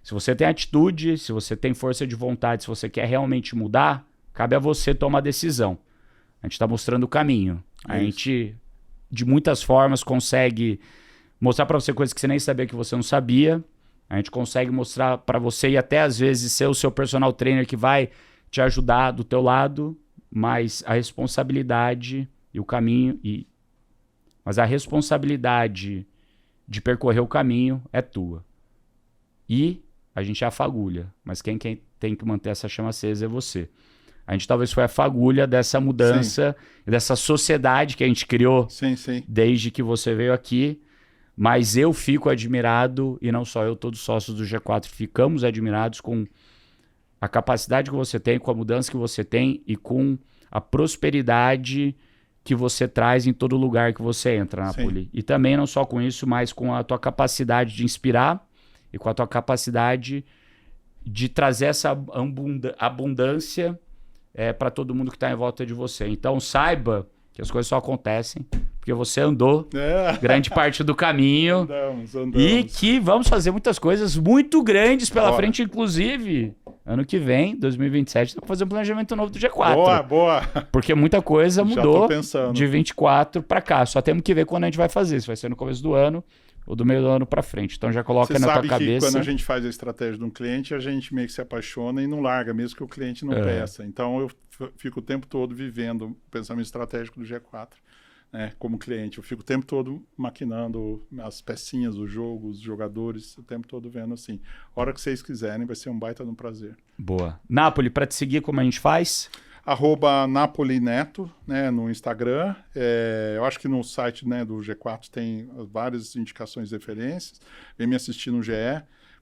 Se você tem atitude, se você tem força de vontade, se você quer realmente mudar, cabe a você tomar a decisão. A gente está mostrando o caminho. A gente, de muitas formas, consegue mostrar para você coisas que você nem sabia que você não sabia. A gente consegue mostrar para você e até às vezes ser o seu personal trainer que vai te ajudar do teu lado, mas a responsabilidade e o caminho... Mas a responsabilidade de percorrer o caminho é tua. E a gente é a fagulha, mas quem tem que manter essa chama acesa é você. A gente talvez foi a fagulha dessa mudança, dessa sociedade que a gente criou desde que você veio aqui, mas eu fico admirado, e não só eu, todos os sócios do G4 ficamos admirados com a capacidade que você tem, com a mudança que você tem e com a prosperidade que você traz em todo lugar que você entra, Napoli. E também não só com isso, mas com a tua capacidade de inspirar e com a tua capacidade de trazer essa abundância para todo mundo que está em volta de você. Então saiba que as coisas só acontecem porque você andou grande parte do caminho. Andamos. E que vamos fazer muitas coisas muito grandes pela frente, inclusive... Ano que vem, 2027, dá pra fazer um planejamento novo do G4. Boa. Porque muita coisa mudou de 24 para cá. Só temos que ver quando a gente vai fazer. Se vai ser no começo do ano ou do meio do ano para frente. Então já coloca na tua cabeça. Você sabe que quando a gente faz a estratégia de um cliente, a gente meio que se apaixona e não larga, mesmo que o cliente não peça. Então eu fico o tempo todo vivendo o pensamento estratégico do G4. Como cliente, eu fico o tempo todo maquinando as pecinhas do jogo, os jogadores, o tempo todo vendo assim. A hora que vocês quiserem, vai ser um baita de um prazer. Boa. Napoli, para te seguir, como a gente faz? @NapoliNeto, no Instagram. Eu acho que no site do G4 tem várias indicações e referências. Vem me assistir no GE,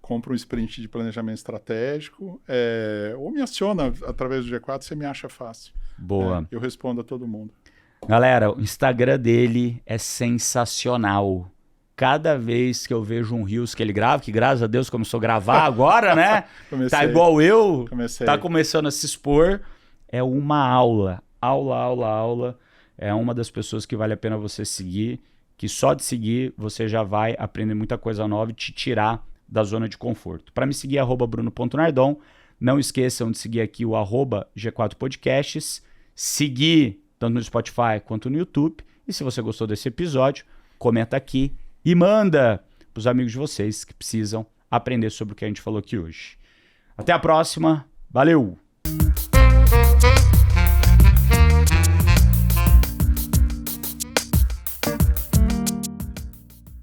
compra um sprint de planejamento estratégico, ou me aciona através do G4, você me acha fácil. Boa. Eu respondo a todo mundo. Galera, o Instagram dele é sensacional. Cada vez que eu vejo um Reels que ele grava, que graças a Deus começou a gravar agora, né? Tá igual eu, tá começando a se expor. É uma aula. É uma das pessoas que vale a pena você seguir, que só de seguir você já vai aprender muita coisa nova e te tirar da zona de conforto. Para me seguir, @bruno.nardon. Não esqueçam de seguir aqui o @G4podcasts. Seguir tanto no Spotify quanto no YouTube. E se você gostou desse episódio, comenta aqui e manda para os amigos de vocês que precisam aprender sobre o que a gente falou aqui hoje. Até a próxima. Valeu!